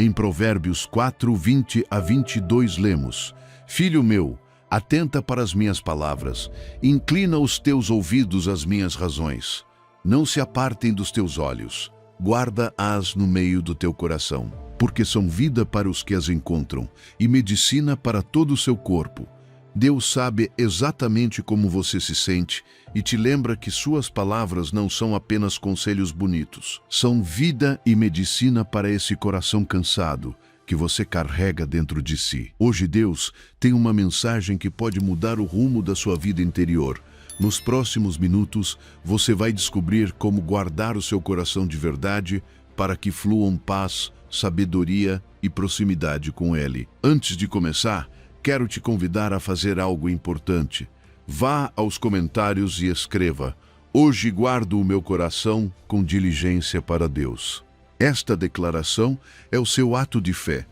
Em Provérbios 4, 20 a 22 lemos: Filho meu, atenta para as minhas palavras, inclina os teus ouvidos às minhas razões. Não se apartem dos teus olhos, guarda-as no meio do teu coração, porque são vida para os que as encontram e medicina para todo o seu corpo. Deus sabe exatamente como você se sente e te lembra que suas palavras não são apenas conselhos bonitos. São vida e medicina para esse coração cansado que você carrega dentro de si. Hoje Deus tem uma mensagem que pode mudar o rumo da sua vida interior. Nos próximos minutos, você vai descobrir como guardar o seu coração de verdade para que fluam paz, sabedoria e proximidade com Ele. Antes de começar, quero te convidar a fazer algo importante. Vá aos comentários e escreva: Hoje guardo o meu coração com diligência para Deus. Esta declaração é o seu ato de fé.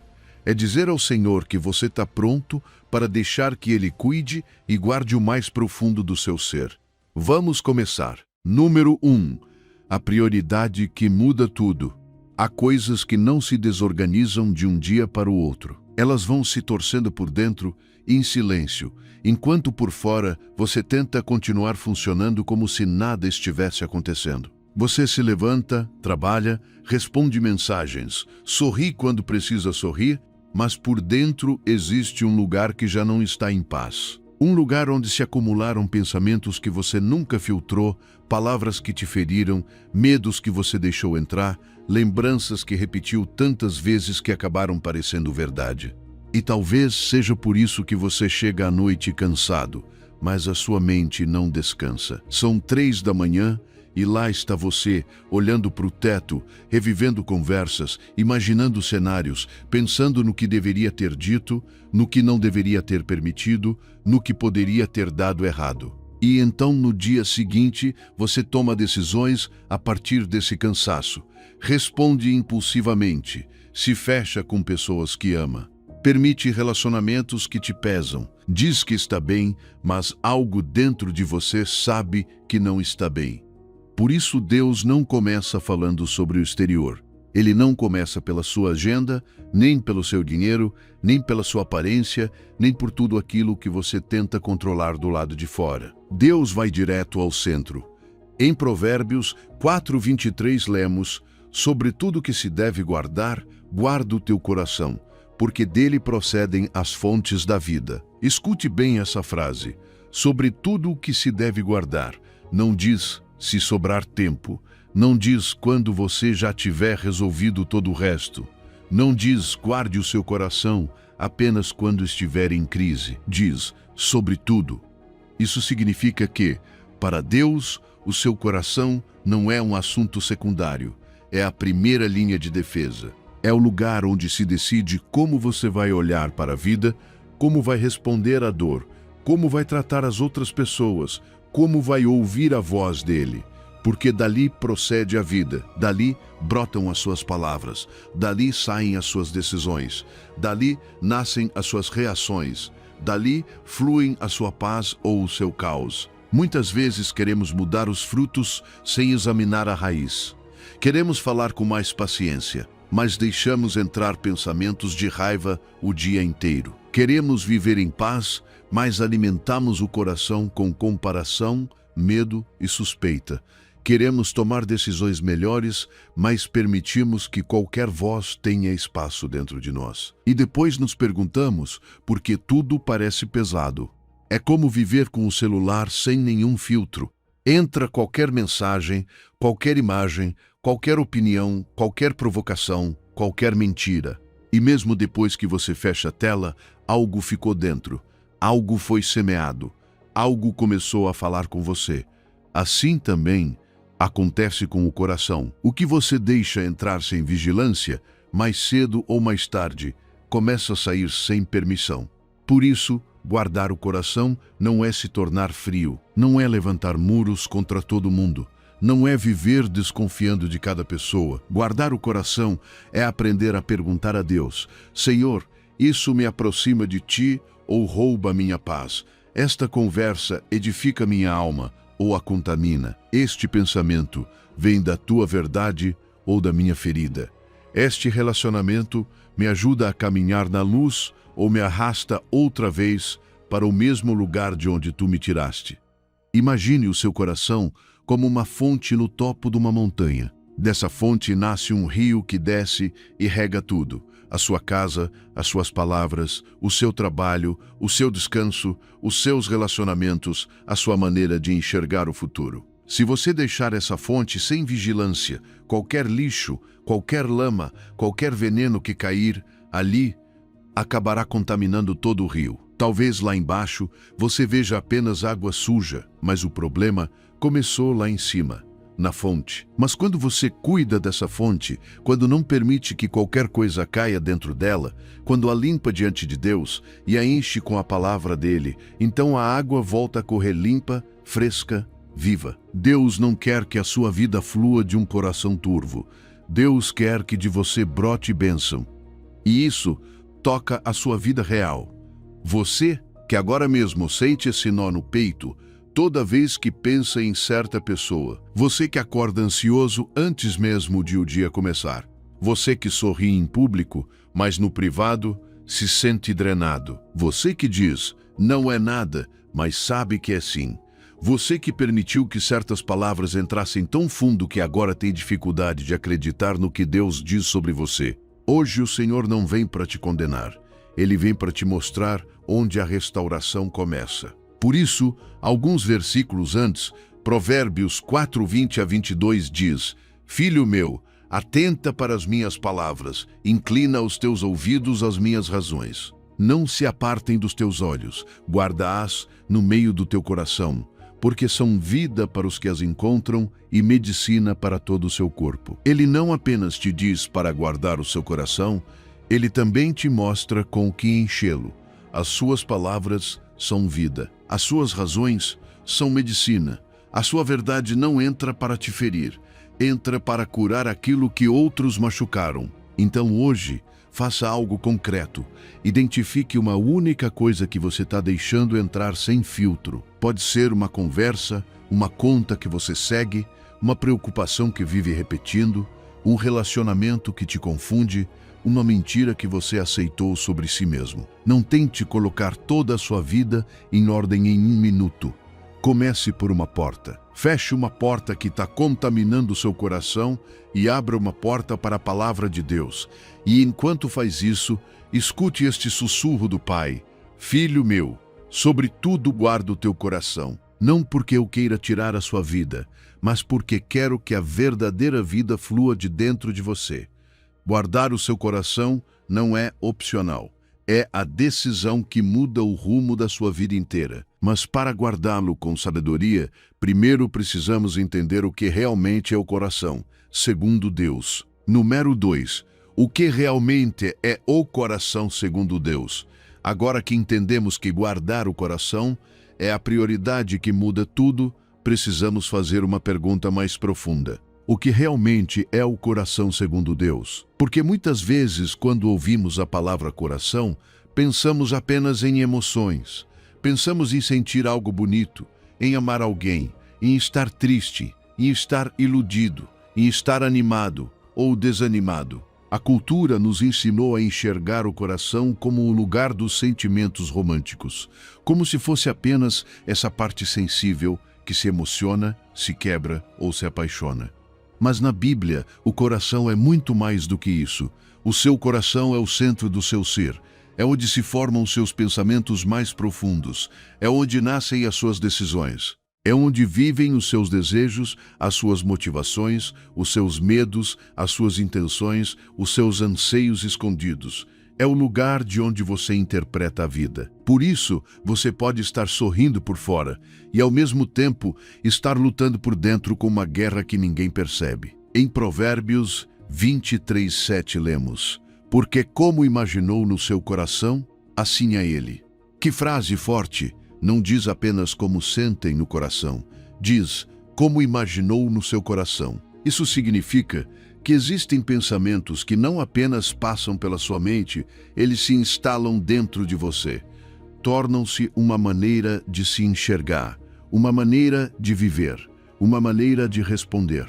É dizer ao Senhor que você está pronto para deixar que Ele cuide e guarde o mais profundo do seu ser. Vamos começar. Número 1. A prioridade que muda tudo. Há coisas que não se desorganizam de um dia para o outro. Elas vão se torcendo por dentro, em silêncio, enquanto por fora você tenta continuar funcionando como se nada estivesse acontecendo. Você se levanta, trabalha, responde mensagens, sorri quando precisa sorrir, mas por dentro existe um lugar que já não está em paz. Um lugar onde se acumularam pensamentos que você nunca filtrou, palavras que te feriram, medos que você deixou entrar, lembranças que repetiu tantas vezes que acabaram parecendo verdade. E talvez seja por isso que você chega à noite cansado, mas a sua mente não descansa. São 3 da manhã e lá está você, olhando para o teto, revivendo conversas, imaginando cenários, pensando no que deveria ter dito, no que não deveria ter permitido, no que poderia ter dado errado. E então, no dia seguinte, você toma decisões a partir desse cansaço. Responde impulsivamente, se fecha com pessoas que ama. Permite relacionamentos que te pesam. Diz que está bem, mas algo dentro de você sabe que não está bem. Por isso Deus não começa falando sobre o exterior. Ele não começa pela sua agenda, nem pelo seu dinheiro, nem pela sua aparência, nem por tudo aquilo que você tenta controlar do lado de fora. Deus vai direto ao centro. Em Provérbios 4:23 lemos: Sobre tudo que se deve guardar, guarda o teu coração, porque dele procedem as fontes da vida. Escute bem essa frase. Sobre tudo o que se deve guardar. Não diz se sobrar tempo. Não diz quando você já tiver resolvido todo o resto. Não diz guarde o seu coração apenas quando estiver em crise. Diz sobre tudo. Isso significa que, para Deus, o seu coração não é um assunto secundário. É a primeira linha de defesa. É o lugar onde se decide como você vai olhar para a vida, como vai responder à dor, como vai tratar as outras pessoas, como vai ouvir a voz dele. Porque dali procede a vida, dali brotam as suas palavras, dali saem as suas decisões, dali nascem as suas reações, dali fluem a sua paz ou o seu caos. Muitas vezes queremos mudar os frutos sem examinar a raiz. Queremos falar com mais paciência, mas deixamos entrar pensamentos de raiva o dia inteiro. Queremos viver em paz, mas alimentamos o coração com comparação, medo e suspeita. Queremos tomar decisões melhores, mas permitimos que qualquer voz tenha espaço dentro de nós. E depois nos perguntamos por que tudo parece pesado. É como viver com o celular sem nenhum filtro. Entra qualquer mensagem, qualquer imagem, qualquer opinião, qualquer provocação, qualquer mentira. E mesmo depois que você fecha a tela, algo ficou dentro. Algo foi semeado. Algo começou a falar com você. Assim também acontece com o coração. O que você deixa entrar sem vigilância, mais cedo ou mais tarde, começa a sair sem permissão. Por isso, guardar o coração não é se tornar frio, não é levantar muros contra todo mundo, não é viver desconfiando de cada pessoa. Guardar o coração é aprender a perguntar a Deus: Senhor, isso me aproxima de Ti ou rouba minha paz? Esta conversa edifica minha alma ou a contamina? Este pensamento vem da Tua verdade ou da minha ferida? Este relacionamento me ajuda a caminhar na luz ou me arrasta outra vez para o mesmo lugar de onde tu me tiraste. Imagine o seu coração como uma fonte no topo de uma montanha. Dessa fonte nasce um rio que desce e rega tudo: a sua casa, as suas palavras, o seu trabalho, o seu descanso, os seus relacionamentos, a sua maneira de enxergar o futuro. Se você deixar essa fonte sem vigilância, qualquer lixo, qualquer lama, qualquer veneno que cair ali acabará contaminando todo o rio. Talvez lá embaixo você veja apenas água suja, mas o problema começou lá em cima, na fonte. Mas quando você cuida dessa fonte, quando não permite que qualquer coisa caia dentro dela, quando a limpa diante de Deus e a enche com a palavra dele, então a água volta a correr limpa, fresca, viva. Deus não quer que a sua vida flua de um coração turvo. Deus quer que de você brote bênção. E isso toca a sua vida real. Você, que agora mesmo sente esse nó no peito, toda vez que pensa em certa pessoa. Você que acorda ansioso antes mesmo de o dia começar. Você que sorri em público, mas no privado se sente drenado. Você que diz, não é nada, mas sabe que é sim. Você que permitiu que certas palavras entrassem tão fundo que agora tem dificuldade de acreditar no que Deus diz sobre você. Hoje o Senhor não vem para te condenar. Ele vem para te mostrar onde a restauração começa. Por isso, alguns versículos antes, Provérbios 4:20-22 diz: Filho meu, atenta para as minhas palavras, inclina os teus ouvidos às minhas razões. Não se apartem dos teus olhos, guarda-as no meio do teu coração, porque são vida para os que as encontram e medicina para todo o seu corpo. Ele não apenas te diz para guardar o seu coração, ele também te mostra com o que enchê-lo. As suas palavras são vida. As suas razões são medicina. A sua verdade não entra para te ferir, entra para curar aquilo que outros machucaram. Então hoje, faça algo concreto. Identifique uma única coisa que você está deixando entrar sem filtro. Pode ser uma conversa, uma conta que você segue, uma preocupação que vive repetindo, um relacionamento que te confunde, uma mentira que você aceitou sobre si mesmo. Não tente colocar toda a sua vida em ordem em 1 minuto. Comece por uma porta. Feche uma porta que está contaminando o seu coração e abra uma porta para a palavra de Deus. E enquanto faz isso, escute este sussurro do Pai: Filho meu, sobre tudo guarda o teu coração. Não porque eu queira tirar a sua vida, mas porque quero que a verdadeira vida flua de dentro de você. Guardar o seu coração não é opcional. É a decisão que muda o rumo da sua vida inteira. Mas para guardá-lo com sabedoria, primeiro precisamos entender o que realmente é o coração, segundo Deus. Número 2. O que realmente é o coração segundo Deus? Agora que entendemos que guardar o coração é a prioridade que muda tudo, precisamos fazer uma pergunta mais profunda. O que realmente é o coração segundo Deus? Porque muitas vezes, quando ouvimos a palavra coração, pensamos apenas em emoções. Pensamos em sentir algo bonito, em amar alguém, em estar triste, em estar iludido, em estar animado ou desanimado. A cultura nos ensinou a enxergar o coração como o lugar dos sentimentos românticos, como se fosse apenas essa parte sensível que se emociona, se quebra ou se apaixona. Mas na Bíblia, o coração é muito mais do que isso. O seu coração é o centro do seu ser. É onde se formam seus pensamentos mais profundos. É onde nascem as suas decisões. É onde vivem os seus desejos, as suas motivações, os seus medos, as suas intenções, os seus anseios escondidos. É o lugar de onde você interpreta a vida. Por isso, você pode estar sorrindo por fora e, ao mesmo tempo, estar lutando por dentro com uma guerra que ninguém percebe. Em Provérbios 23:7 lemos: Porque como imaginou no seu coração, assim é ele. Que frase forte! Não diz apenas como sentem no coração, diz como imaginou no seu coração. Isso significa que existem pensamentos que não apenas passam pela sua mente, eles se instalam dentro de você. Tornam-se uma maneira de se enxergar, uma maneira de viver, uma maneira de responder.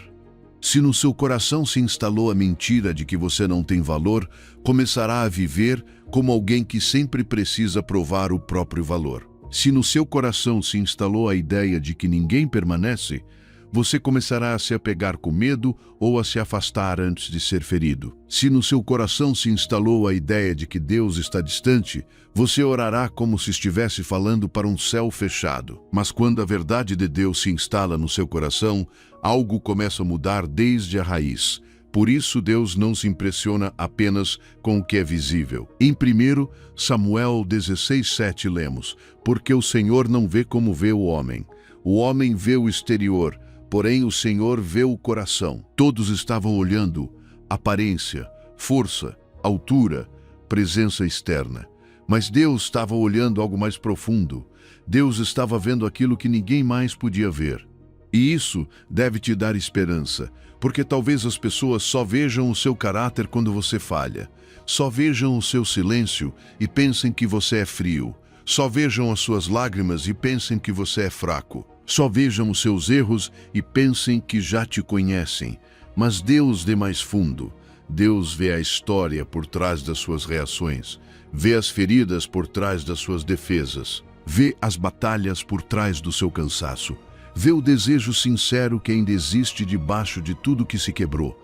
Se no seu coração se instalou a mentira de que você não tem valor, começará a viver como alguém que sempre precisa provar o próprio valor. Se no seu coração se instalou a ideia de que ninguém permanece, você começará a se apegar com medo ou a se afastar antes de ser ferido. Se no seu coração se instalou a ideia de que Deus está distante, você orará como se estivesse falando para um céu fechado. Mas quando a verdade de Deus se instala no seu coração, algo começa a mudar desde a raiz. Por isso Deus não se impressiona apenas com o que é visível. Em 1 Samuel 16:7 lemos: porque o Senhor não vê como vê o homem vê o exterior, porém o Senhor vê o coração. Todos estavam olhando aparência, força, altura, presença externa. Mas Deus estava olhando algo mais profundo. Deus estava vendo aquilo que ninguém mais podia ver. E isso deve te dar esperança, porque talvez as pessoas só vejam o seu caráter quando você falha, só vejam o seu silêncio e pensem que você é frio, só vejam as suas lágrimas e pensem que você é fraco, só vejam os seus erros e pensem que já te conhecem. Mas Deus vê mais fundo. Deus vê a história por trás das suas reações, vê as feridas por trás das suas defesas, vê as batalhas por trás do seu cansaço. Vê o desejo sincero que ainda existe debaixo de tudo que se quebrou.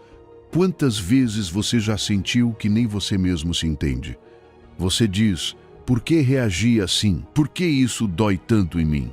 Quantas vezes você já sentiu que nem você mesmo se entende? Você diz: por que reagi assim? Por que isso dói tanto em mim?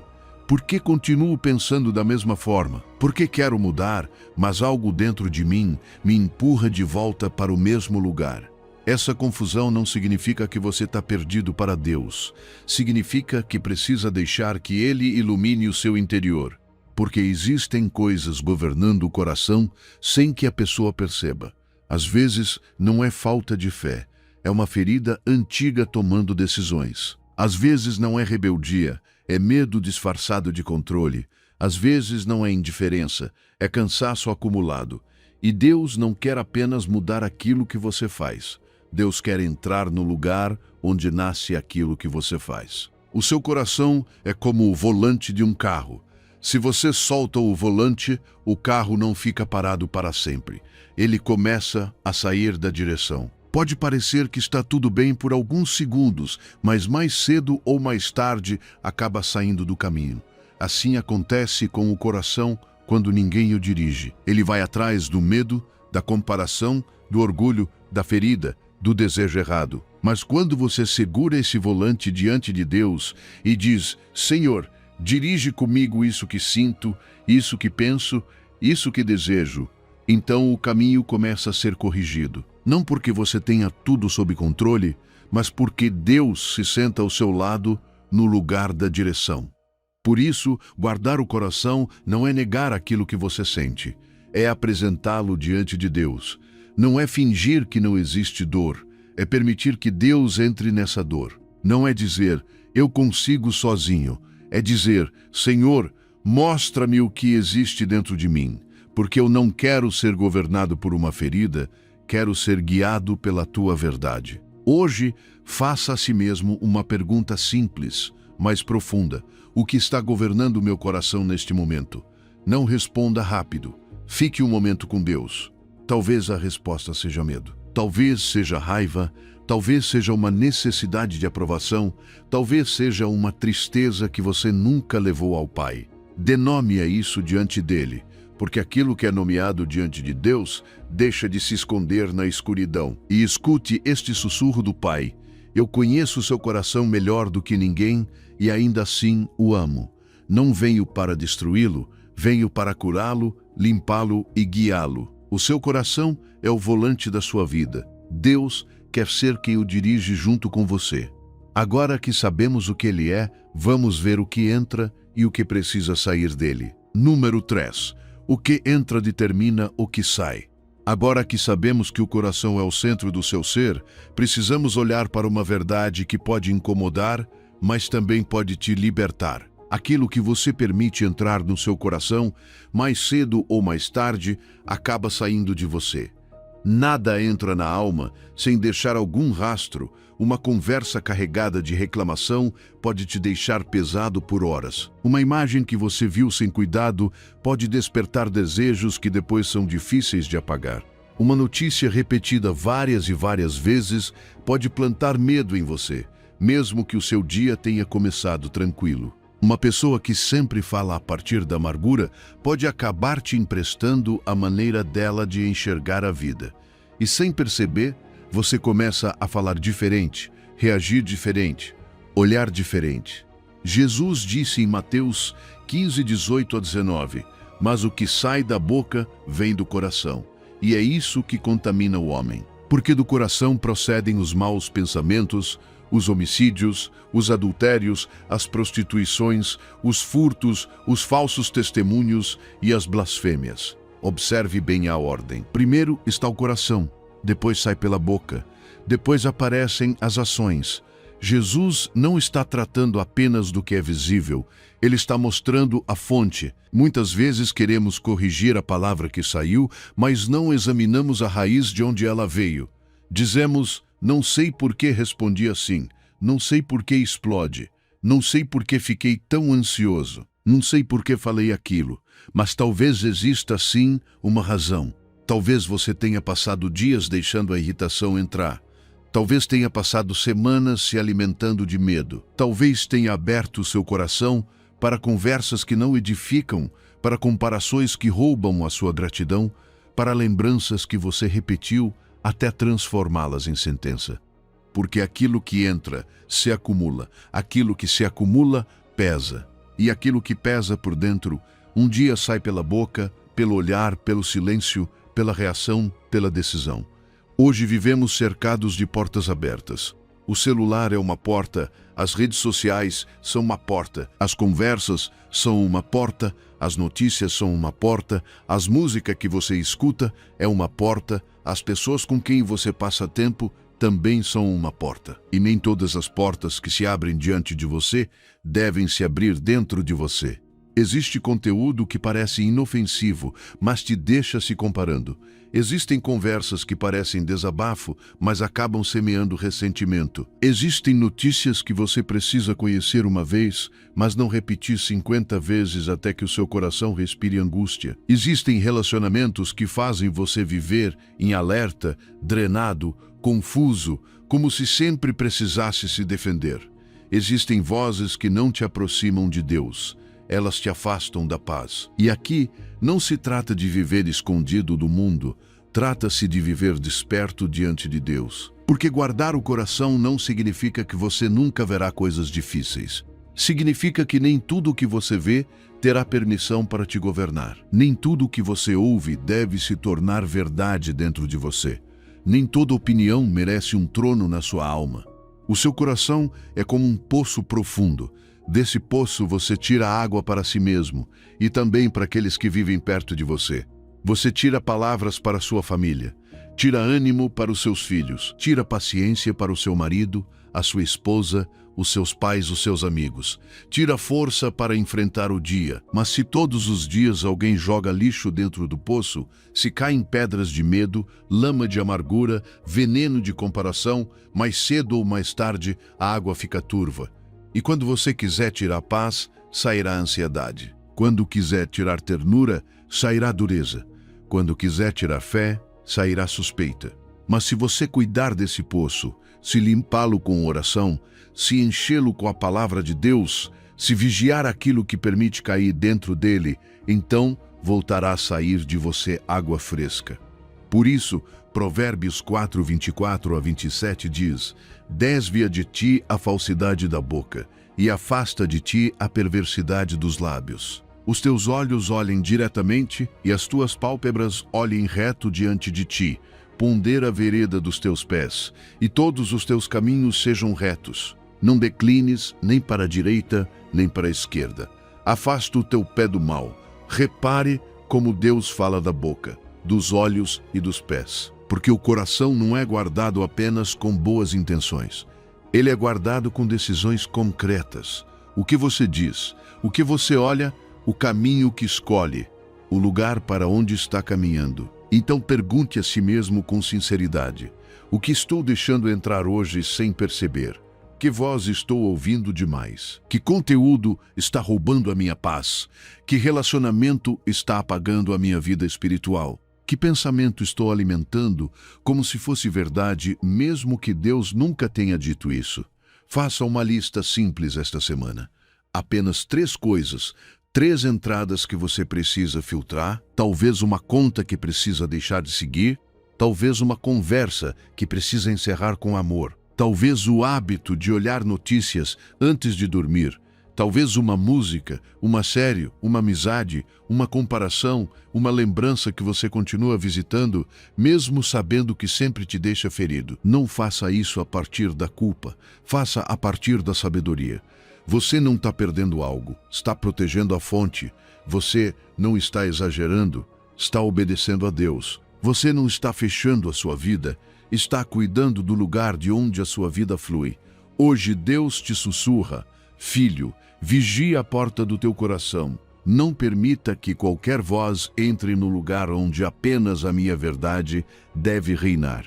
Por que continuo pensando da mesma forma? Por que quero mudar, mas algo dentro de mim me empurra de volta para o mesmo lugar? Essa confusão não significa que você está perdido para Deus. Significa que precisa deixar que Ele ilumine o seu interior. Porque existem coisas governando o coração sem que a pessoa perceba. Às vezes, não é falta de fé, é uma ferida antiga tomando decisões. Às vezes não é rebeldia, é medo disfarçado de controle. Às vezes não é indiferença, é cansaço acumulado. E Deus não quer apenas mudar aquilo que você faz. Deus quer entrar no lugar onde nasce aquilo que você faz. O seu coração é como o volante de um carro. Se você solta o volante, o carro não fica parado para sempre. Ele começa a sair da direção. Pode parecer que está tudo bem por alguns segundos, mas mais cedo ou mais tarde acaba saindo do caminho. Assim acontece com o coração quando ninguém o dirige. Ele vai atrás do medo, da comparação, do orgulho, da ferida, do desejo errado. Mas quando você segura esse volante diante de Deus e diz: Senhor, dirige comigo isso que sinto, isso que penso, isso que desejo. Então o caminho começa a ser corrigido. Não porque você tenha tudo sob controle, mas porque Deus se senta ao seu lado no lugar da direção. Por isso, guardar o coração não é negar aquilo que você sente, é apresentá-lo diante de Deus. Não é fingir que não existe dor, é permitir que Deus entre nessa dor. Não é dizer: eu consigo sozinho. É dizer: Senhor, mostra-me o que existe dentro de mim, porque eu não quero ser governado por uma ferida, quero ser guiado pela Tua verdade. Hoje, faça a si mesmo uma pergunta simples, mas profunda: o que está governando o meu coração neste momento? Não responda rápido. Fique um momento com Deus. Talvez a resposta seja medo. Talvez seja raiva. Talvez seja uma necessidade de aprovação, talvez seja uma tristeza que você nunca levou ao Pai. Dê nome a isso diante dele, porque aquilo que é nomeado diante de Deus deixa de se esconder na escuridão. E escute este sussurro do Pai: eu conheço o seu coração melhor do que ninguém e ainda assim o amo. Não venho para destruí-lo, venho para curá-lo, limpá-lo e guiá-lo. O seu coração é o volante da sua vida. Deus quer ser quem o dirige junto com você. Agora que sabemos o que ele é, vamos ver o que entra e o que precisa sair dele. Número 3. O que entra determina o que sai. Agora que sabemos que o coração é o centro do seu ser, precisamos olhar para uma verdade que pode incomodar, mas também pode te libertar. Aquilo que você permite entrar no seu coração, mais cedo ou mais tarde, acaba saindo de você. Nada entra na alma sem deixar algum rastro. Uma conversa carregada de reclamação pode te deixar pesado por horas. Uma imagem que você viu sem cuidado pode despertar desejos que depois são difíceis de apagar. Uma notícia repetida várias e várias vezes pode plantar medo em você, mesmo que o seu dia tenha começado tranquilo. Uma pessoa que sempre fala a partir da amargura pode acabar te emprestando a maneira dela de enxergar a vida. E sem perceber, você começa a falar diferente, reagir diferente, olhar diferente. Jesus disse em Mateus 15, 18 a 19, mas o que sai da boca vem do coração, e é isso que contamina o homem. Porque do coração procedem os maus pensamentos, os homicídios, os adultérios, as prostituições, os furtos, os falsos testemunhos e as blasfêmias. Observe bem a ordem. Primeiro está o coração, depois sai pela boca, depois aparecem as ações. Jesus não está tratando apenas do que é visível, ele está mostrando a fonte. Muitas vezes queremos corrigir a palavra que saiu, mas não examinamos a raiz de onde ela veio. Dizemos: não sei por que respondi assim, não sei por que explode, não sei por que fiquei tão ansioso, não sei por que falei aquilo, mas talvez exista sim uma razão. Talvez você tenha passado dias deixando a irritação entrar. Talvez tenha passado semanas se alimentando de medo. Talvez tenha aberto seu coração para conversas que não edificam, para comparações que roubam a sua gratidão, para lembranças que você repetiu até transformá-las em sentença. Porque aquilo que entra se acumula, aquilo que se acumula pesa. E aquilo que pesa por dentro, um dia sai pela boca, pelo olhar, pelo silêncio, pela reação, pela decisão. Hoje vivemos cercados de portas abertas. O celular é uma porta, as redes sociais são uma porta, as conversas são uma porta, as notícias são uma porta, as músicas que você escuta é uma porta, as pessoas com quem você passa tempo também são uma porta. E nem todas as portas que se abrem diante de você devem se abrir dentro de você. Existe conteúdo que parece inofensivo, mas te deixa se comparando. Existem conversas que parecem desabafo, mas acabam semeando ressentimento. Existem notícias que você precisa conhecer uma vez, mas não repetir 50 vezes até que o seu coração respire angústia. Existem relacionamentos que fazem você viver em alerta, drenado, confuso, como se sempre precisasse se defender. Existem vozes que não te aproximam de Deus. Elas te afastam da paz. E aqui não se trata de viver escondido do mundo, trata-se de viver desperto diante de Deus. Porque guardar o coração não significa que você nunca verá coisas difíceis. Significa que nem tudo o que você vê terá permissão para te governar. Nem tudo o que você ouve deve se tornar verdade dentro de você. Nem toda opinião merece um trono na sua alma. O seu coração é como um poço profundo. Desse poço você tira água para si mesmo e também para aqueles que vivem perto de você. Você tira palavras para sua família, tira ânimo para os seus filhos, tira paciência para o seu marido, a sua esposa, os seus pais, os seus amigos. Tira força para enfrentar o dia. Mas se todos os dias alguém joga lixo dentro do poço, se caem pedras de medo, lama de amargura, veneno de comparação, mais cedo ou mais tarde a água fica turva. E quando você quiser tirar paz, sairá ansiedade. Quando quiser tirar ternura, sairá dureza. Quando quiser tirar fé, sairá suspeita. Mas se você cuidar desse poço, se limpá-lo com oração, se enchê-lo com a palavra de Deus, se vigiar aquilo que permite cair dentro dele, então voltará a sair de você água fresca. Por isso, Provérbios 4, 24 a 27 diz: desvia de ti a falsidade da boca, e afasta de ti a perversidade dos lábios. Os teus olhos olhem diretamente, e as tuas pálpebras olhem reto diante de ti. Pondera a vereda dos teus pés, e todos os teus caminhos sejam retos. Não declines nem para a direita, nem para a esquerda. Afasta o teu pé do mal. Repare como Deus fala da boca, dos olhos e dos pés. Porque o coração não é guardado apenas com boas intenções. Ele é guardado com decisões concretas. O que você diz, o que você olha, o caminho que escolhe, o lugar para onde está caminhando. Então pergunte a si mesmo com sinceridade: o que estou deixando entrar hoje sem perceber? Que voz estou ouvindo demais? Que conteúdo está roubando a minha paz? Que relacionamento está apagando a minha vida espiritual? Que pensamento estou alimentando como se fosse verdade, mesmo que Deus nunca tenha dito isso? Faça uma lista simples esta semana. Apenas 3 coisas, 3 entradas que você precisa filtrar, talvez uma conta que precisa deixar de seguir, talvez uma conversa que precisa encerrar com amor, talvez o hábito de olhar notícias antes de dormir, talvez uma música, uma série, uma amizade, uma comparação, uma lembrança que você continua visitando, mesmo sabendo que sempre te deixa ferido. Não faça isso a partir da culpa, faça a partir da sabedoria. Você não está perdendo algo, está protegendo a fonte. Você não está exagerando, está obedecendo a Deus. Você não está fechando a sua vida, está cuidando do lugar de onde a sua vida flui. Hoje Deus te sussurra: filho, vigie a porta do teu coração. Não permita que qualquer voz entre no lugar onde apenas a minha verdade deve reinar.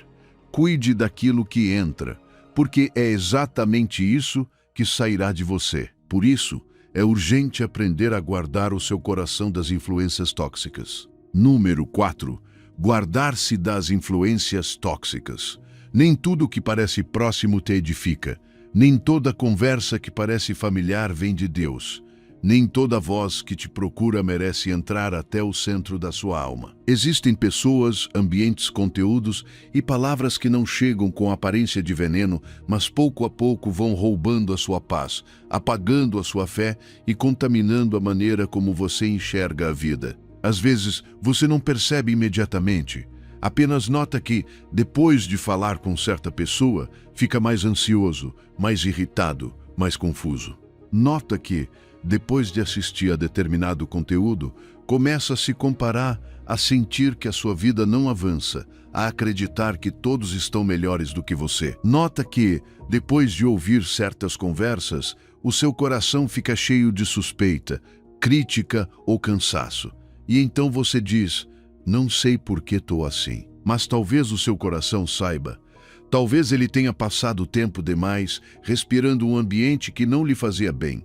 Cuide daquilo que entra, porque é exatamente isso que sairá de você. Por isso, é urgente aprender a guardar o seu coração das influências tóxicas. Número 4. Guardar-se das influências tóxicas. Nem tudo que parece próximo te edifica. Nem toda conversa que parece familiar vem de Deus. Nem toda voz que te procura merece entrar até o centro da sua alma. Existem pessoas, ambientes, conteúdos e palavras que não chegam com aparência de veneno, mas pouco a pouco vão roubando a sua paz, apagando a sua fé e contaminando a maneira como você enxerga a vida. Às vezes, você não percebe imediatamente. Apenas nota que, depois de falar com certa pessoa, fica mais ansioso, mais irritado, mais confuso. Nota que, depois de assistir a determinado conteúdo, começa a se comparar, a sentir que a sua vida não avança, a acreditar que todos estão melhores do que você. Nota que, depois de ouvir certas conversas, o seu coração fica cheio de suspeita, crítica ou cansaço. E então você diz: não sei por que estou assim. Mas talvez o seu coração saiba. Talvez ele tenha passado tempo demais respirando um ambiente que não lhe fazia bem.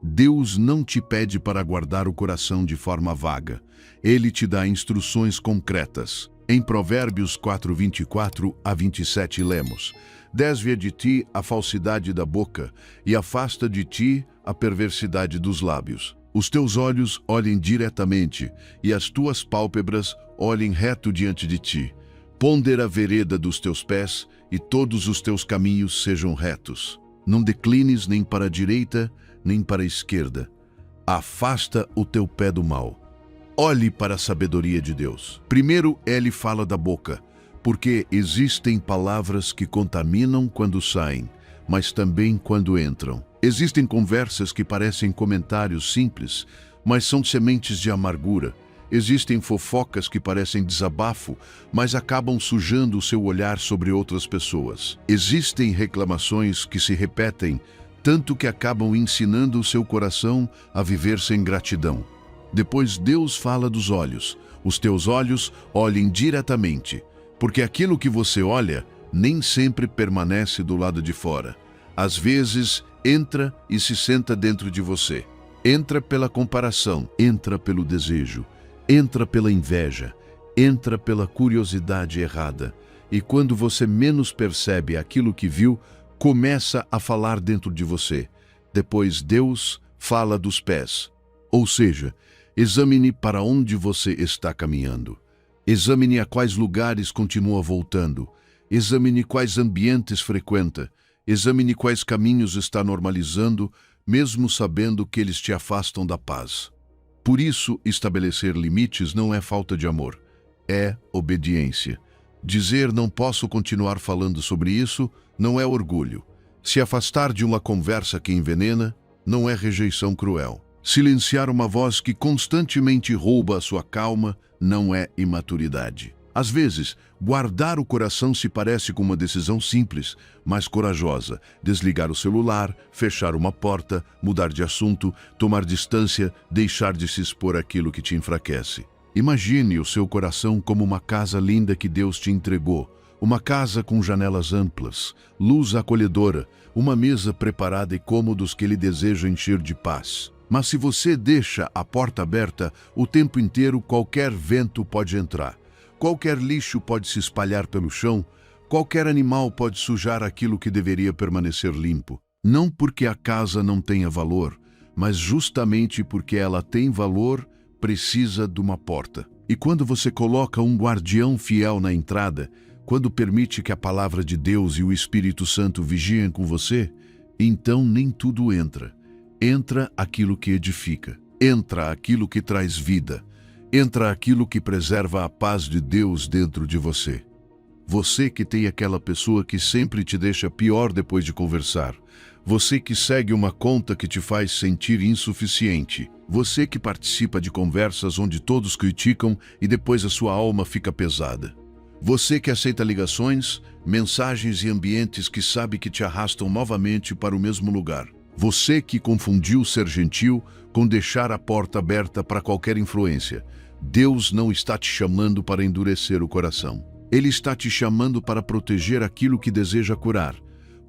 Deus não te pede para guardar o coração de forma vaga. Ele te dá instruções concretas. Em Provérbios 4:24-27 lemos: desvia de ti a falsidade da boca e afasta de ti a perversidade dos lábios. Os teus olhos olhem diretamente e as tuas pálpebras olhem reto diante de ti. Pondera a vereda dos teus pés e todos os teus caminhos sejam retos. Não declines nem para a direita, nem para a esquerda. Afasta o teu pé do mal. Olhe para a sabedoria de Deus. Primeiro, ele fala da boca, porque existem palavras que contaminam quando saem, mas também quando entram. Existem conversas que parecem comentários simples, mas são sementes de amargura. Existem fofocas que parecem desabafo, mas acabam sujando o seu olhar sobre outras pessoas. Existem reclamações que se repetem, tanto que acabam ensinando o seu coração a viver sem gratidão. Depois Deus fala dos olhos. Os teus olhos olhem diretamente, porque aquilo que você olha nem sempre permanece do lado de fora. Às vezes, entra e se senta dentro de você. Entra pela comparação, entra pelo desejo, entra pela inveja, entra pela curiosidade errada. E quando você menos percebe aquilo que viu, começa a falar dentro de você. Depois Deus fala dos pés. Ou seja, examine para onde você está caminhando. Examine a quais lugares continua voltando. Examine quais ambientes frequenta. Examine quais caminhos está normalizando, mesmo sabendo que eles te afastam da paz. Por isso, estabelecer limites não é falta de amor, é obediência. Dizer não posso continuar falando sobre isso não é orgulho. Se afastar de uma conversa que envenena não é rejeição cruel. Silenciar uma voz que constantemente rouba a sua calma não é imaturidade. Às vezes, guardar o coração se parece com uma decisão simples, mas corajosa. Desligar o celular, fechar uma porta, mudar de assunto, tomar distância, deixar de se expor àquilo que te enfraquece. Imagine o seu coração como uma casa linda que Deus te entregou. Uma casa com janelas amplas, luz acolhedora, uma mesa preparada e cômodos que Ele deseja encher de paz. Mas se você deixa a porta aberta o tempo inteiro, qualquer vento pode entrar. Qualquer lixo pode se espalhar pelo chão. Qualquer animal pode sujar aquilo que deveria permanecer limpo. Não porque a casa não tenha valor, mas justamente porque ela tem valor, precisa de uma porta. E quando você coloca um guardião fiel na entrada, quando permite que a palavra de Deus e o Espírito Santo vigiem com você, então nem tudo entra. Entra aquilo que edifica, entra aquilo que traz vida, entra aquilo que preserva a paz de Deus dentro de você. Você que tem aquela pessoa que sempre te deixa pior depois de conversar. Você que segue uma conta que te faz sentir insuficiente. Você que participa de conversas onde todos criticam e depois a sua alma fica pesada. Você que aceita ligações, mensagens e ambientes que sabe que te arrastam novamente para o mesmo lugar. Você que confundiu ser gentil com deixar a porta aberta para qualquer influência. Deus não está te chamando para endurecer o coração. Ele está te chamando para proteger aquilo que deseja curar.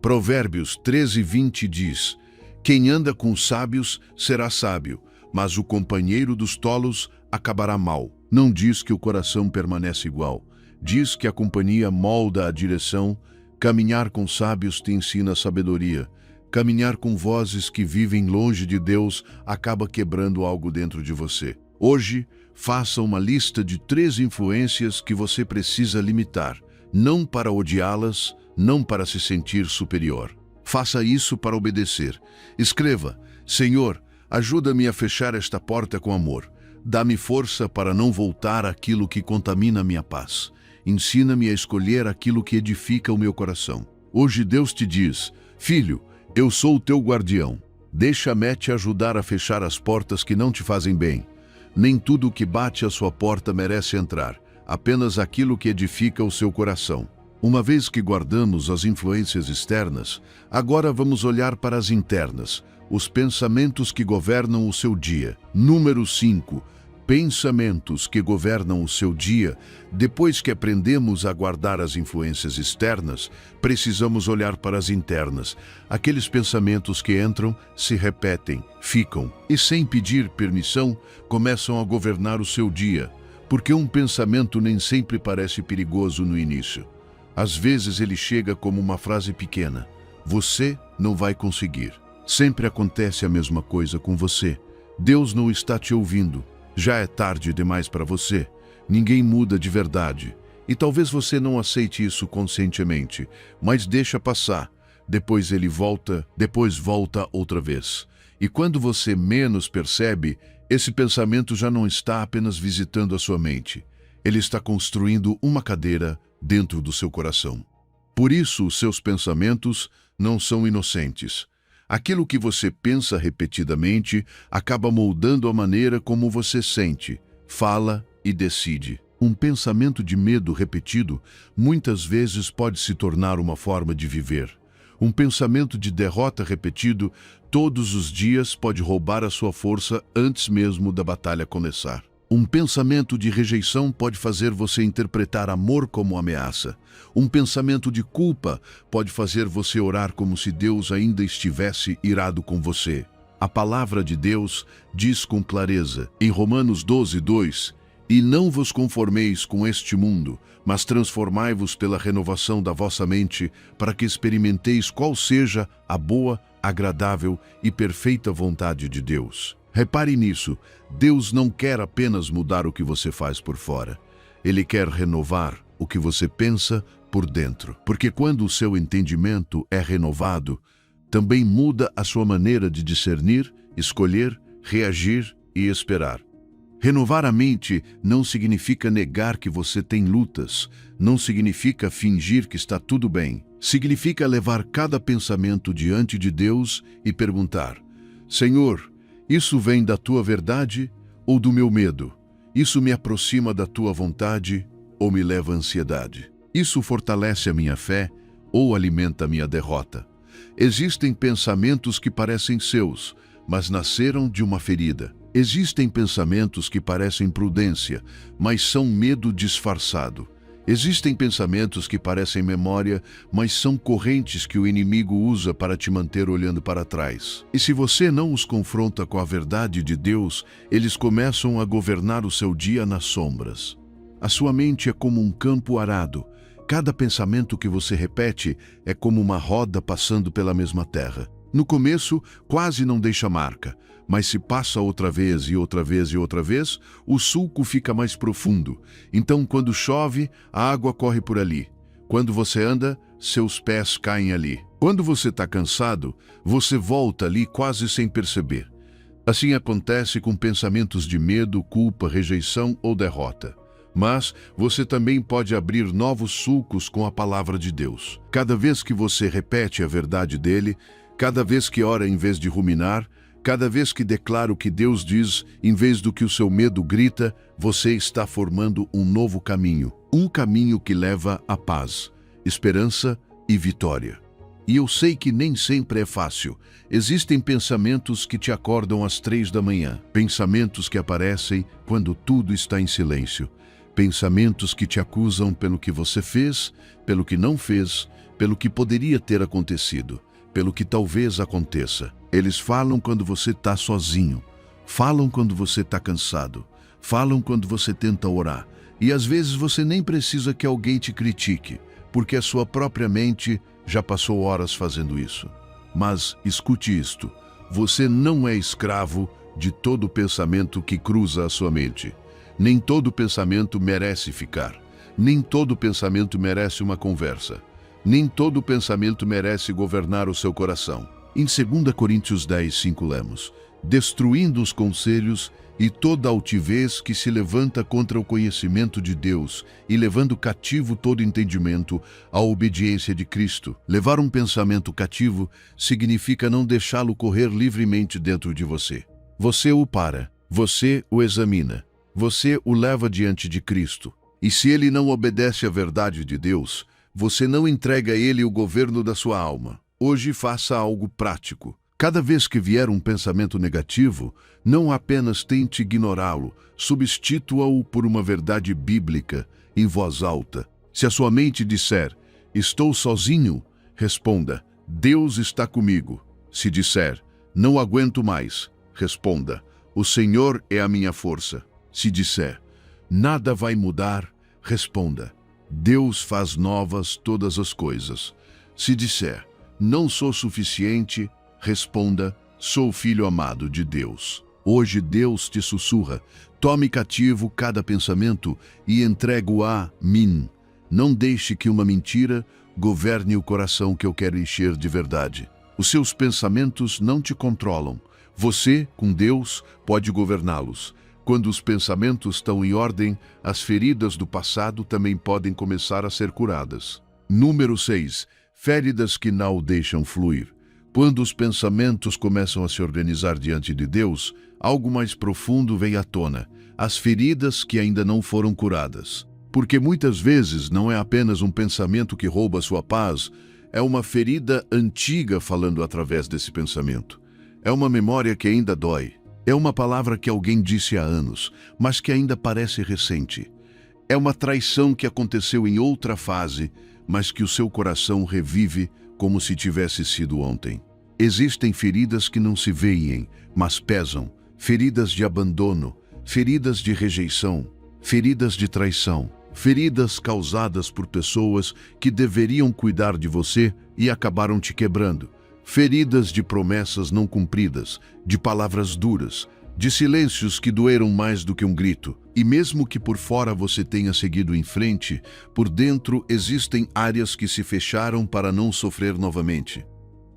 Provérbios 13:20 diz: quem anda com os sábios será sábio, mas o companheiro dos tolos acabará mal. Não diz que o coração permanece igual. Diz que a companhia molda a direção. Caminhar com sábios te ensina a sabedoria. Caminhar com vozes que vivem longe de Deus acaba quebrando algo dentro de você. Hoje, faça uma lista de 3 influências que você precisa limitar, não para odiá-las, não para se sentir superior. Faça isso para obedecer. Escreva: Senhor, ajuda-me a fechar esta porta com amor. Dá-me força para não voltar àquilo que contamina minha paz. Ensina-me a escolher aquilo que edifica o meu coração. Hoje Deus te diz: filho, eu sou o teu guardião. Deixa-me te ajudar a fechar as portas que não te fazem bem. Nem tudo o que bate à sua porta merece entrar, apenas aquilo que edifica o seu coração. Uma vez que guardamos as influências externas, agora vamos olhar para as internas, os pensamentos que governam o seu dia. Número 5. Pensamentos que governam o seu dia. Depois que aprendemos a guardar as influências externas, precisamos olhar para as internas. Aqueles pensamentos que entram, se repetem, ficam e, sem pedir permissão, começam a governar o seu dia. Porque um pensamento nem sempre parece perigoso no início. Às vezes ele chega como uma frase pequena: você não vai conseguir. Sempre acontece a mesma coisa com você. Deus não está te ouvindo. Já é tarde demais para você. Ninguém muda de verdade. E talvez você não aceite isso conscientemente, mas deixa passar. Depois ele volta, depois volta outra vez. E quando você menos percebe, esse pensamento já não está apenas visitando a sua mente. Ele está construindo uma cadeira dentro do seu coração. Por isso, os seus pensamentos não são inocentes. Aquilo que você pensa repetidamente acaba moldando a maneira como você sente, fala e decide. Um pensamento de medo repetido muitas vezes pode se tornar uma forma de viver. Um pensamento de derrota repetido todos os dias pode roubar a sua força antes mesmo da batalha começar. Um pensamento de rejeição pode fazer você interpretar amor como ameaça. Um pensamento de culpa pode fazer você orar como se Deus ainda estivesse irado com você. A palavra de Deus diz com clareza, em Romanos 12:2, e não vos conformeis com este mundo, mas transformai-vos pela renovação da vossa mente, para que experimenteis qual seja a boa, agradável e perfeita vontade de Deus. Repare nisso, Deus não quer apenas mudar o que você faz por fora. Ele quer renovar o que você pensa por dentro. Porque quando o seu entendimento é renovado, também muda a sua maneira de discernir, escolher, reagir e esperar. Renovar a mente não significa negar que você tem lutas, não significa fingir que está tudo bem. Significa levar cada pensamento diante de Deus e perguntar: Senhor, isso vem da tua verdade ou do meu medo? Isso me aproxima da tua vontade ou me leva à ansiedade? Isso fortalece a minha fé ou alimenta a minha derrota? Existem pensamentos que parecem seus, mas nasceram de uma ferida. Existem pensamentos que parecem prudência, mas são medo disfarçado. Existem pensamentos que parecem memória, mas são correntes que o inimigo usa para te manter olhando para trás. E se você não os confronta com a verdade de Deus, eles começam a governar o seu dia nas sombras. A sua mente é como um campo arado. Cada pensamento que você repete é como uma roda passando pela mesma terra. No começo, quase não deixa marca, mas se passa outra vez e outra vez e outra vez, o sulco fica mais profundo. Então, quando chove, a água corre por ali. Quando você anda, seus pés caem ali. Quando você está cansado, você volta ali quase sem perceber. Assim acontece com pensamentos de medo, culpa, rejeição ou derrota. Mas você também pode abrir novos sulcos com a palavra de Deus. Cada vez que você repete a verdade dele, cada vez que ora em vez de ruminar, cada vez que declara o que Deus diz, em vez do que o seu medo grita, você está formando um novo caminho. Um caminho que leva à paz, esperança e vitória. E eu sei que nem sempre é fácil. Existem pensamentos que te acordam às 3 da manhã. Pensamentos que aparecem quando tudo está em silêncio. Pensamentos que te acusam pelo que você fez, pelo que não fez, pelo que poderia ter acontecido, pelo que talvez aconteça. Eles falam quando você está sozinho, falam quando você está cansado, falam quando você tenta orar. E às vezes você nem precisa que alguém te critique, porque a sua própria mente já passou horas fazendo isso. Mas escute isto, você não é escravo de todo pensamento que cruza a sua mente. Nem todo pensamento merece ficar. Nem todo pensamento merece uma conversa. Nem todo pensamento merece governar o seu coração. Em 2 Coríntios 10:5 lemos: destruindo os conselhos e toda altivez que se levanta contra o conhecimento de Deus e levando cativo todo entendimento à obediência de Cristo. Levar um pensamento cativo significa não deixá-lo correr livremente dentro de você. Você o para, você o examina. Você o leva diante de Cristo. E se ele não obedece à verdade de Deus, você não entrega a ele o governo da sua alma. Hoje faça algo prático. Cada vez que vier um pensamento negativo, não apenas tente ignorá-lo, substitua-o por uma verdade bíblica em voz alta. Se a sua mente disser, estou sozinho, responda, Deus está comigo. Se disser, não aguento mais, responda, o Senhor é a minha força. Se disser, nada vai mudar, responda, Deus faz novas todas as coisas. Se disser, não sou suficiente, responda, sou filho amado de Deus. Hoje Deus te sussurra, tome cativo cada pensamento e entregue-o a mim. Não deixe que uma mentira governe o coração que eu quero encher de verdade. Os seus pensamentos não te controlam. Você, com Deus, pode governá-los. Quando os pensamentos estão em ordem, as feridas do passado também podem começar a ser curadas. Número 6. Feridas que não o deixam fluir. Quando os pensamentos começam a se organizar diante de Deus, algo mais profundo vem à tona, as feridas que ainda não foram curadas. Porque muitas vezes não é apenas um pensamento que rouba sua paz, é uma ferida antiga falando através desse pensamento. É uma memória que ainda dói. É uma palavra que alguém disse há anos, mas que ainda parece recente. É uma traição que aconteceu em outra fase, mas que o seu coração revive como se tivesse sido ontem. Existem feridas que não se veem, mas pesam. Feridas de abandono, feridas de rejeição, feridas de traição, feridas causadas por pessoas que deveriam cuidar de você e acabaram te quebrando. Feridas de promessas não cumpridas, de palavras duras, de silêncios que doeram mais do que um grito. E mesmo que por fora você tenha seguido em frente, por dentro existem áreas que se fecharam para não sofrer novamente.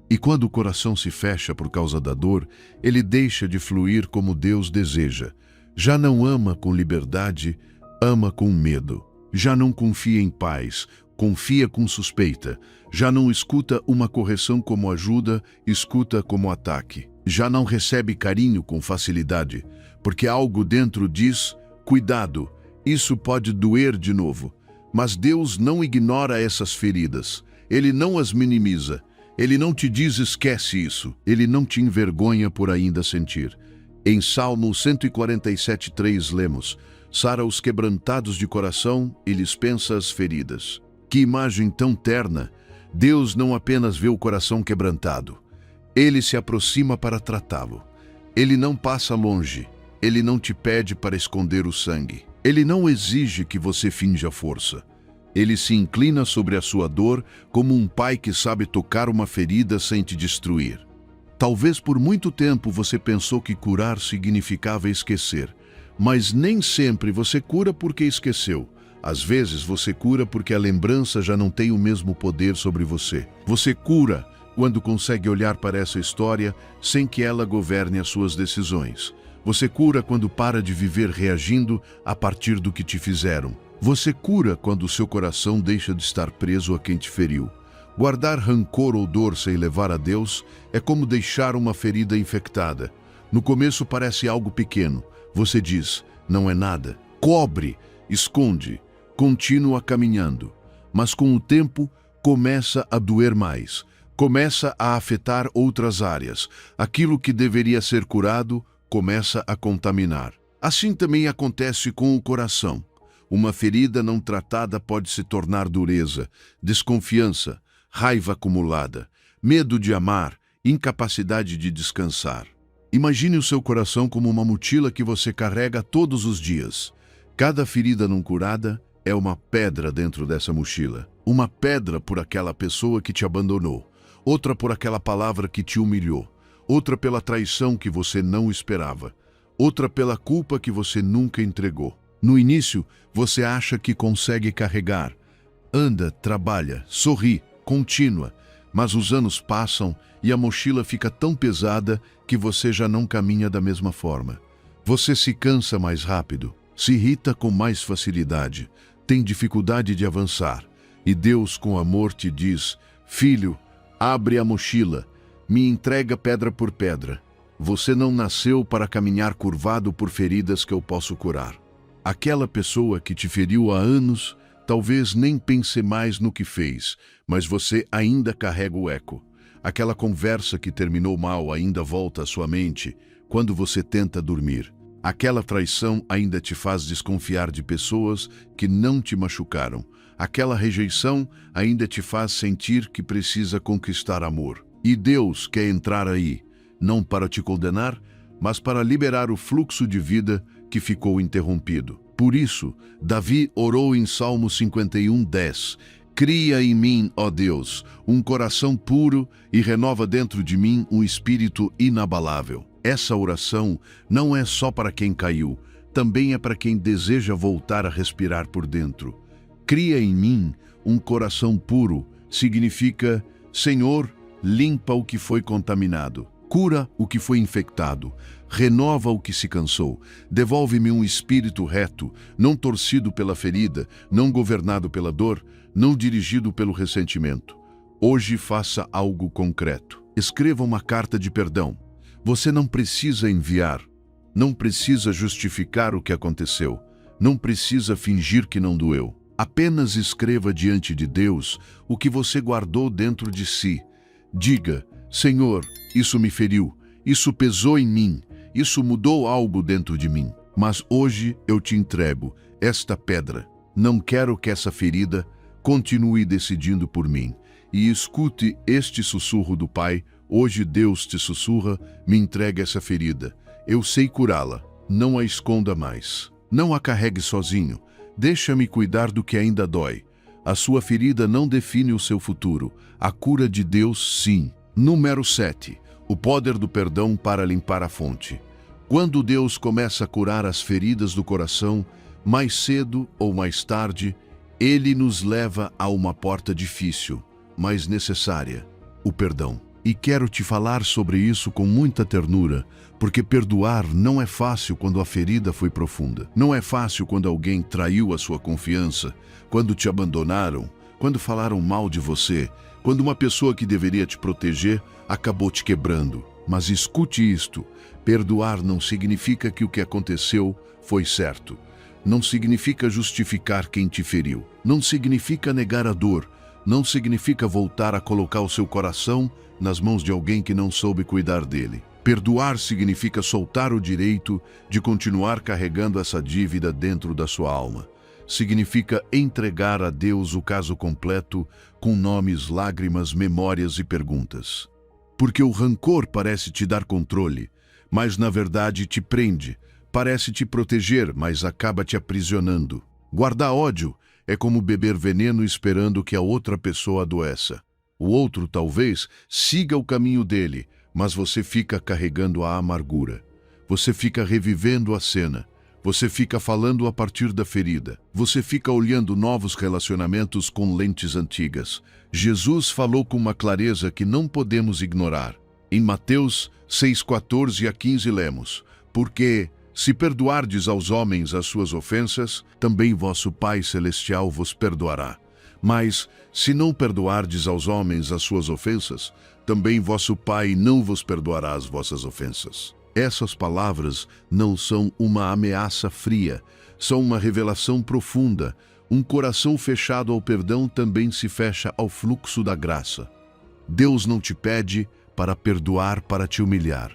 E quando o coração se fecha por causa da dor, ele deixa de fluir como Deus deseja. Já não ama com liberdade, ama com medo. Já não confia em paz, confia com suspeita. Já não escuta uma correção como ajuda, escuta como ataque. Já não recebe carinho com facilidade, porque algo dentro diz, cuidado, isso pode doer de novo. Mas Deus não ignora essas feridas, Ele não as minimiza, Ele não te diz esquece isso, Ele não te envergonha por ainda sentir. Em Salmo 147:3 lemos: sara os quebrantados de coração e lhes pensa as feridas. Que imagem tão terna! Deus não apenas vê o coração quebrantado, Ele se aproxima para tratá-lo. Ele não passa longe, Ele não te pede para esconder o sangue. Ele não exige que você finja força. Ele se inclina sobre a sua dor como um pai que sabe tocar uma ferida sem te destruir. Talvez por muito tempo você pensou que curar significava esquecer, mas nem sempre você cura porque esqueceu. Às vezes você cura porque a lembrança já não tem o mesmo poder sobre você. Você cura quando consegue olhar para essa história sem que ela governe as suas decisões. Você cura quando para de viver reagindo a partir do que te fizeram. Você cura quando o seu coração deixa de estar preso a quem te feriu. Guardar rancor ou dor sem levar a Deus é como deixar uma ferida infectada. No começo parece algo pequeno. Você diz, não é nada. Cobre, esconde, continua caminhando. Mas com o tempo, começa a doer mais. Começa a afetar outras áreas. Aquilo que deveria ser curado começa a contaminar. Assim também acontece com o coração. Uma ferida não tratada pode se tornar dureza, desconfiança, raiva acumulada, medo de amar, incapacidade de descansar. Imagine o seu coração como uma mochila que você carrega todos os dias. Cada ferida não curada é uma pedra dentro dessa mochila. Uma pedra por aquela pessoa que te abandonou, outra por aquela palavra que te humilhou, outra pela traição que você não esperava, outra pela culpa que você nunca entregou. No início, você acha que consegue carregar. Anda, trabalha, sorri, contínua, mas os anos passam e a mochila fica tão pesada que você já não caminha da mesma forma. Você se cansa mais rápido, se irrita com mais facilidade, tem dificuldade de avançar. E Deus, com amor, te diz: filho, abre a mochila, me entrega pedra por pedra. Você não nasceu para caminhar curvado por feridas que eu posso curar. Aquela pessoa que te feriu há anos talvez nem pense mais no que fez, mas você ainda carrega o eco. Aquela conversa que terminou mal ainda volta à sua mente quando você tenta dormir. Aquela traição ainda te faz desconfiar de pessoas que não te machucaram. Aquela rejeição ainda te faz sentir que precisa conquistar amor. E Deus quer entrar aí, não para te condenar, mas para liberar o fluxo de vida que ficou interrompido. Por isso, Davi orou em Salmo 51:10. Cria em mim, ó Deus, um coração puro e renova dentro de mim um espírito inabalável. Essa oração não é só para quem caiu, também é para quem deseja voltar a respirar por dentro. Cria em mim um coração puro significa: Senhor, limpa o que foi contaminado, cura o que foi infectado, renova o que se cansou, devolve-me um espírito reto, não torcido pela ferida, não governado pela dor, não dirigido pelo ressentimento. Hoje faça algo concreto. Escreva uma carta de perdão. Você não precisa enviar, não precisa justificar o que aconteceu, não precisa fingir que não doeu. Apenas escreva diante de Deus o que você guardou dentro de si. Diga: Senhor, isso me feriu, isso pesou em mim, isso mudou algo dentro de mim. Mas hoje eu te entrego esta pedra. Não quero que essa ferida continue decidindo por mim. E escute este sussurro do Pai. Hoje Deus te sussurra: me entregue essa ferida. Eu sei curá-la. Não a esconda mais. Não a carregue sozinho. Deixa-me cuidar do que ainda dói. A sua ferida não define o seu futuro. A cura de Deus, sim. Número 7. O poder do perdão para limpar a fonte. Quando Deus começa a curar as feridas do coração, mais cedo ou mais tarde, Ele nos leva a uma porta difícil, mas necessária: o perdão. E quero te falar sobre isso com muita ternura, porque perdoar não é fácil quando a ferida foi profunda. Não é fácil quando alguém traiu a sua confiança, quando te abandonaram, quando falaram mal de você, quando uma pessoa que deveria te proteger acabou te quebrando. Mas escute isto: perdoar não significa que o que aconteceu foi certo. Não significa justificar quem te feriu. Não significa negar a dor. Não significa voltar a colocar o seu coração nas mãos de alguém que não soube cuidar dele. Perdoar significa soltar o direito de continuar carregando essa dívida dentro da sua alma. Significa entregar a Deus o caso completo, com nomes, lágrimas, memórias e perguntas. Porque o rancor parece te dar controle, mas na verdade te prende. Parece te proteger, mas acaba te aprisionando. Guardar ódio é como beber veneno esperando que a outra pessoa adoeça. O outro talvez siga o caminho dele, mas você fica carregando a amargura. Você fica revivendo a cena. Você fica falando a partir da ferida. Você fica olhando novos relacionamentos com lentes antigas. Jesus falou com uma clareza que não podemos ignorar. Em Mateus 6:14-15 lemos: Porque, se perdoardes aos homens as suas ofensas, também vosso Pai Celestial vos perdoará. Mas, se não perdoardes aos homens as suas ofensas, também vosso Pai não vos perdoará as vossas ofensas. Essas palavras não são uma ameaça fria, são uma revelação profunda. Um coração fechado ao perdão também se fecha ao fluxo da graça. Deus não te pede para perdoar para te humilhar.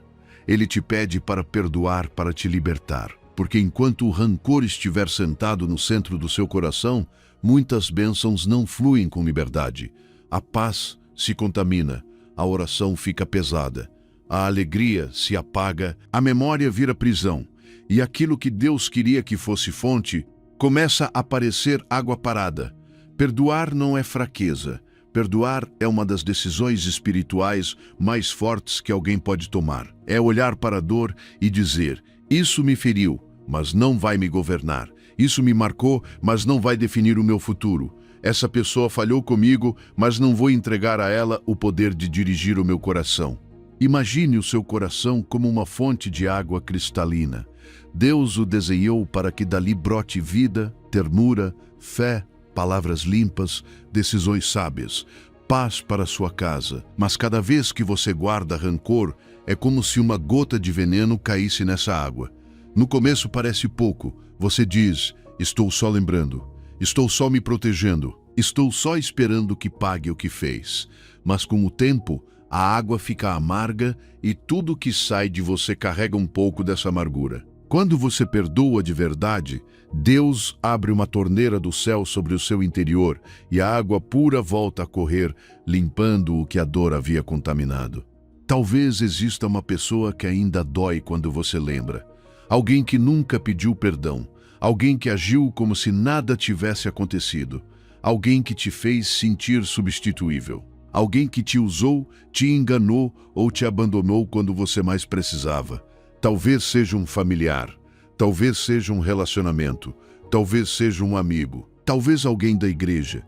Ele te pede para perdoar para te libertar. Porque enquanto o rancor estiver sentado no centro do seu coração, muitas bênçãos não fluem com liberdade. A paz se contamina, a oração fica pesada. A alegria se apaga, a memória vira prisão, e aquilo que Deus queria que fosse fonte, começa a parecer água parada. Perdoar não é fraqueza. Perdoar é uma das decisões espirituais mais fortes que alguém pode tomar. É olhar para a dor e dizer: isso me feriu, mas não vai me governar. Isso me marcou, mas não vai definir o meu futuro. Essa pessoa falhou comigo, mas não vou entregar a ela o poder de dirigir o meu coração. Imagine o seu coração como uma fonte de água cristalina. Deus o desenhou para que dali brote vida, ternura, fé, palavras limpas, decisões sábias, paz para sua casa. Mas cada vez que você guarda rancor, é como se uma gota de veneno caísse nessa água. No começo parece pouco. Você diz: estou só lembrando, estou só me protegendo, estou só esperando que pague o que fez. Mas com o tempo, a água fica amarga e tudo que sai de você carrega um pouco dessa amargura. Quando você perdoa de verdade, Deus abre uma torneira do céu sobre o seu interior e a água pura volta a correr, limpando o que a dor havia contaminado. Talvez exista uma pessoa que ainda dói quando você lembra. Alguém que nunca pediu perdão. Alguém que agiu como se nada tivesse acontecido. Alguém que te fez sentir substituível. Alguém que te usou, te enganou ou te abandonou quando você mais precisava. Talvez seja um familiar, talvez seja um relacionamento, talvez seja um amigo, talvez alguém da igreja,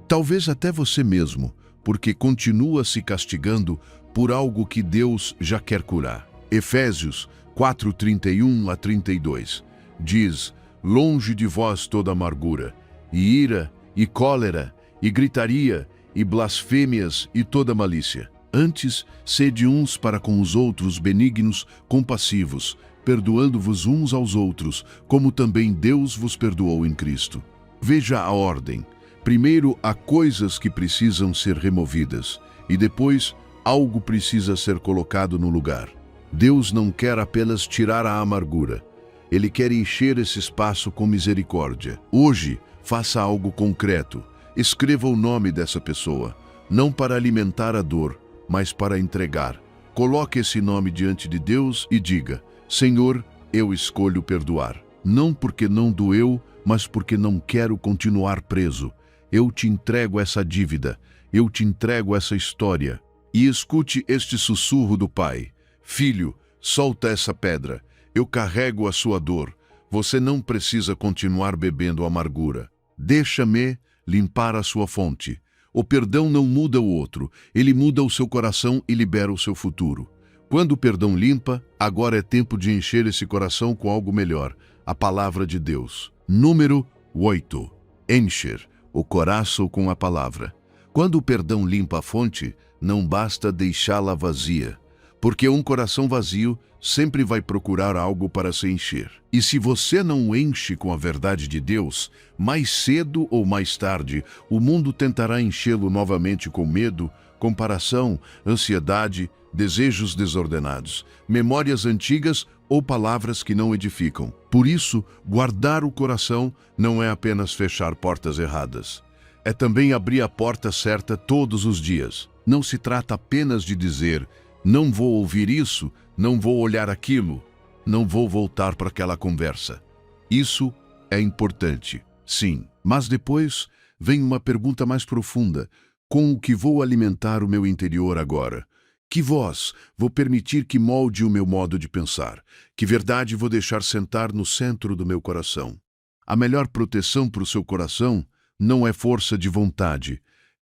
talvez até você mesmo, porque continua se castigando por algo que Deus já quer curar. Efésios 4:31-32 diz: longe de vós toda amargura, e ira, e cólera, e gritaria, e blasfêmias e toda malícia. Antes, sede uns para com os outros benignos, compassivos, perdoando-vos uns aos outros, como também Deus vos perdoou em Cristo. Veja a ordem. Primeiro, há coisas que precisam ser removidas, e depois, algo precisa ser colocado no lugar. Deus não quer apenas tirar a amargura. Ele quer encher esse espaço com misericórdia. Hoje, faça algo concreto. Escreva o nome dessa pessoa, não para alimentar a dor, mas para entregar. Coloque esse nome diante de Deus e diga: Senhor, eu escolho perdoar. Não porque não doeu, mas porque não quero continuar preso. Eu te entrego essa dívida, eu te entrego essa história. E escute este sussurro do Pai: Filho, solta essa pedra. Eu carrego a sua dor. Você não precisa continuar bebendo amargura. Deixa-me limpar a sua fonte. O perdão não muda o outro, ele muda o seu coração e libera o seu futuro. Quando o perdão limpa, agora é tempo de encher esse coração com algo melhor, a palavra de Deus. Número 8. Encher o coração com a palavra. Quando o perdão limpa a fonte, não basta deixá-la vazia. porque um coração vazio sempre vai procurar algo para se encher. E se você não o enche com a verdade de Deus, mais cedo ou mais tarde, o mundo tentará enchê-lo novamente com medo, comparação, ansiedade, desejos desordenados, memórias antigas ou palavras que não edificam. Por isso, guardar o coração não é apenas fechar portas erradas. É também abrir a porta certa todos os dias. Não se trata apenas de dizer: não vou ouvir isso, não vou olhar aquilo, não vou voltar para aquela conversa. Isso é importante, sim. Mas depois vem uma pergunta mais profunda: com o que vou alimentar o meu interior agora? Que voz vou permitir que molde o meu modo de pensar? Que verdade vou deixar sentar no centro do meu coração? A melhor proteção para o seu coração não é força de vontade,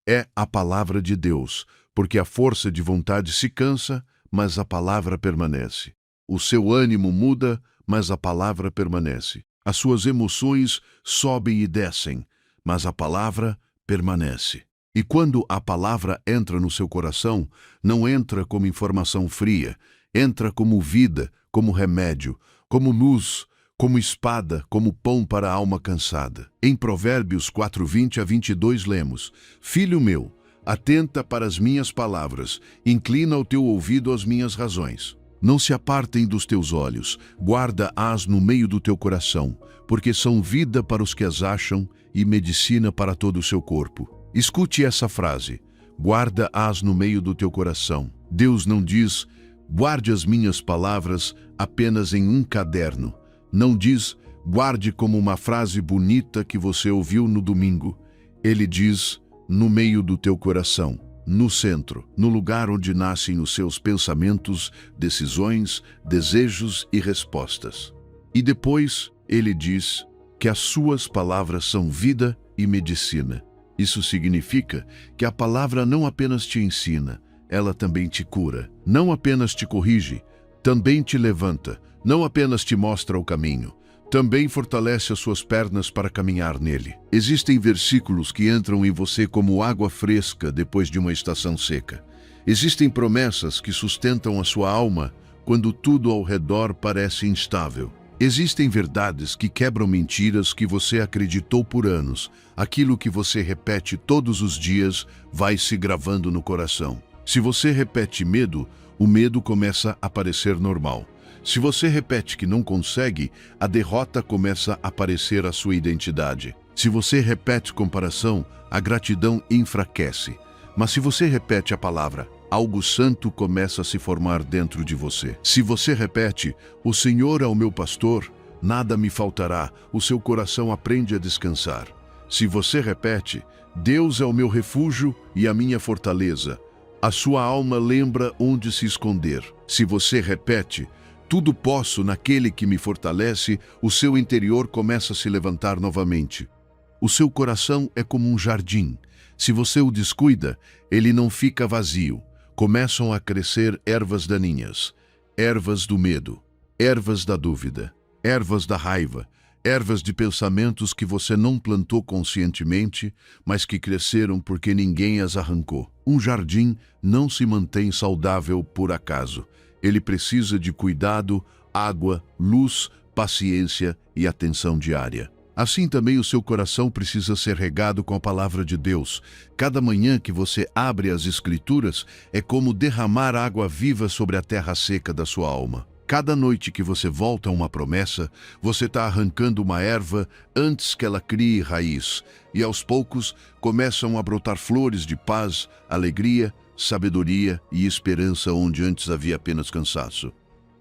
é a palavra de Deus, porque a força de vontade se cansa, mas a palavra permanece. O seu ânimo muda, mas a palavra permanece. As suas emoções sobem e descem, mas a palavra permanece. E quando a palavra entra no seu coração, não entra como informação fria, entra como vida, como remédio, como luz, como espada, como pão para a alma cansada. Em Provérbios 4:20-22 lemos: Filho meu, atenta para as minhas palavras, inclina o teu ouvido às minhas razões. Não se apartem dos teus olhos, guarda-as no meio do teu coração, porque são vida para os que as acham e medicina para todo o seu corpo. Escute essa frase: guarda-as no meio do teu coração. Deus não diz: guarde as minhas palavras apenas em um caderno. Não diz: guarde como uma frase bonita que você ouviu no domingo. Ele diz: no meio do teu coração, no centro, no lugar onde nascem os seus pensamentos, decisões, desejos e respostas. E depois, ele diz que as suas palavras são vida e medicina. Isso significa que a palavra não apenas te ensina, ela também te cura. Não apenas te corrige, também te levanta. Não apenas te mostra o caminho, também fortalece as suas pernas para caminhar nele. Existem versículos que entram em você como água fresca depois de uma estação seca. Existem promessas que sustentam a sua alma quando tudo ao redor parece instável. Existem verdades que quebram mentiras que você acreditou por anos. Aquilo que você repete todos os dias vai se gravando no coração. Se você repete medo, o medo começa a parecer normal. Se você repete que não consegue, a derrota começa a parecer a sua identidade. Se você repete comparação, a gratidão enfraquece. Mas se você repete a palavra, algo santo começa a se formar dentro de você. Se você repete: o Senhor é o meu pastor, nada me faltará, o seu coração aprende a descansar. Se você repete: Deus é o meu refúgio e a minha fortaleza, a sua alma lembra onde se esconder. Se você repete: tudo posso naquele que me fortalece, o seu interior começa a se levantar novamente. O seu coração é como um jardim. Se você o descuida, ele não fica vazio. Começam a crescer ervas daninhas, ervas do medo, ervas da dúvida, ervas da raiva, ervas de pensamentos que você não plantou conscientemente, mas que cresceram porque ninguém as arrancou. Um jardim não se mantém saudável por acaso. Ele precisa de cuidado, água, luz, paciência e atenção diária. Assim também o seu coração precisa ser regado com a palavra de Deus. Cada manhã que você abre as Escrituras é como derramar água viva sobre a terra seca da sua alma. Cada noite que você volta a uma promessa, você está arrancando uma erva antes que ela crie raiz. E aos poucos começam a brotar flores de paz, alegria, sabedoria e esperança onde antes havia apenas cansaço.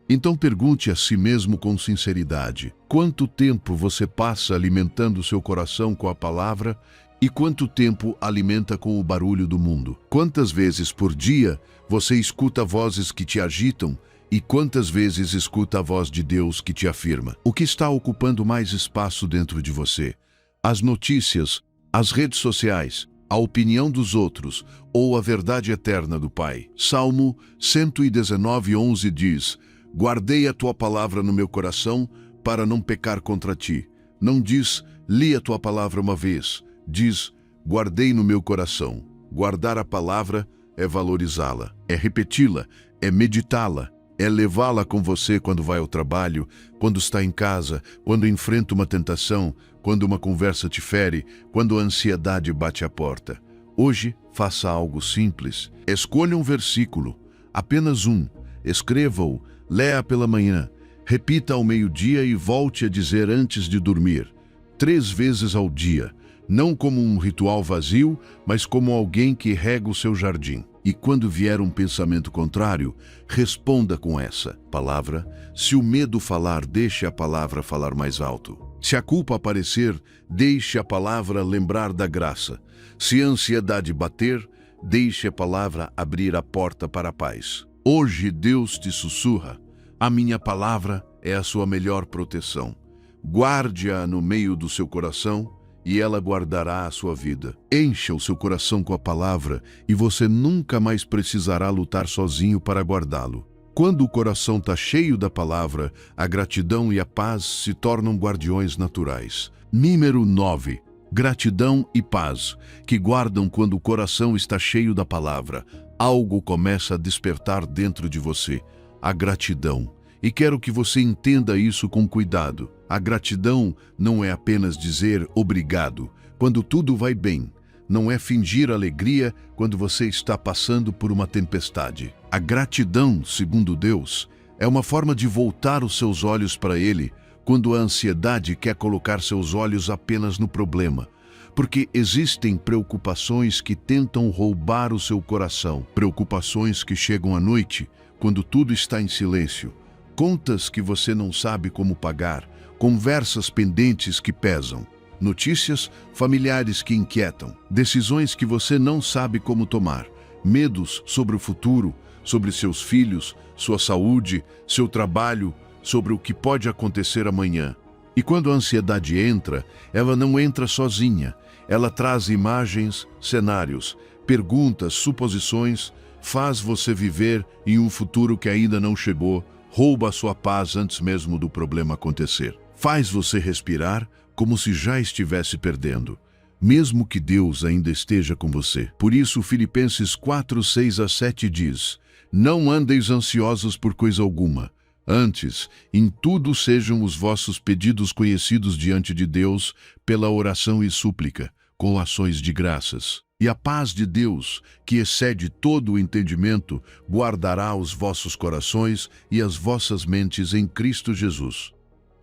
Então pergunte a si mesmo com sinceridade: quanto tempo você passa alimentando seu coração com a palavra e quanto tempo alimenta com o barulho do mundo? Quantas vezes por dia você escuta vozes que te agitam e quantas vezes escuta a voz de Deus que te afirma? O que está ocupando mais espaço dentro de você? As notícias, as redes sociais, a opinião dos outros ou a verdade eterna do Pai? Salmo 119:11 diz: guardei a tua palavra no meu coração para não pecar contra ti. Não diz: li a tua palavra uma vez. Diz: guardei no meu coração. Guardar a palavra é valorizá-la, é repeti-la, é meditá-la, é levá-la com você quando vai ao trabalho, quando está em casa, quando enfrenta uma tentação, quando uma conversa te fere, quando a ansiedade bate à porta. Hoje, faça algo simples. Escolha um versículo, apenas um, escreva-o, leia pela manhã, repita ao meio-dia e volte a dizer antes de dormir, 3 vezes ao dia, não como um ritual vazio, mas como alguém que rega o seu jardim. E quando vier um pensamento contrário, responda com essa palavra. Se o medo falar, deixe a palavra falar mais alto. Se a culpa aparecer, deixe a palavra lembrar da graça. Se a ansiedade bater, deixe a palavra abrir a porta para a paz. Hoje Deus te sussurra. A minha palavra é a sua melhor proteção. Guarde-a no meio do seu coração e ela guardará a sua vida. Encha o seu coração com a palavra e você nunca mais precisará lutar sozinho para guardá-lo. Quando o coração está cheio da palavra, a gratidão e a paz se tornam guardiões naturais. Número 9. Gratidão e paz, que guardam quando o coração está cheio da palavra. Algo começa a despertar dentro de você. A gratidão. E quero que você entenda isso com cuidado. A gratidão não é apenas dizer obrigado quando tudo vai bem. Não é fingir alegria quando você está passando por uma tempestade. A gratidão, segundo Deus, é uma forma de voltar os seus olhos para Ele quando a ansiedade quer colocar seus olhos apenas no problema. Porque existem preocupações que tentam roubar o seu coração. Preocupações que chegam à noite, quando tudo está em silêncio. Contas que você não sabe como pagar, conversas pendentes que pesam, notícias familiares que inquietam, decisões que você não sabe como tomar, medos sobre o futuro, sobre seus filhos, sua saúde, seu trabalho, sobre o que pode acontecer amanhã. E quando a ansiedade entra, ela não entra sozinha. Ela traz imagens, cenários, perguntas, suposições, faz você viver em um futuro que ainda não chegou, rouba a sua paz antes mesmo do problema acontecer. Faz você respirar como se já estivesse perdendo, mesmo que Deus ainda esteja com você. Por isso, Filipenses 4, 6 a 7 diz: Não andeis ansiosos por coisa alguma. Antes, em tudo sejam os vossos pedidos conhecidos diante de Deus pela oração e súplica, com ações de graças. E a paz de Deus, que excede todo o entendimento, guardará os vossos corações e as vossas mentes em Cristo Jesus.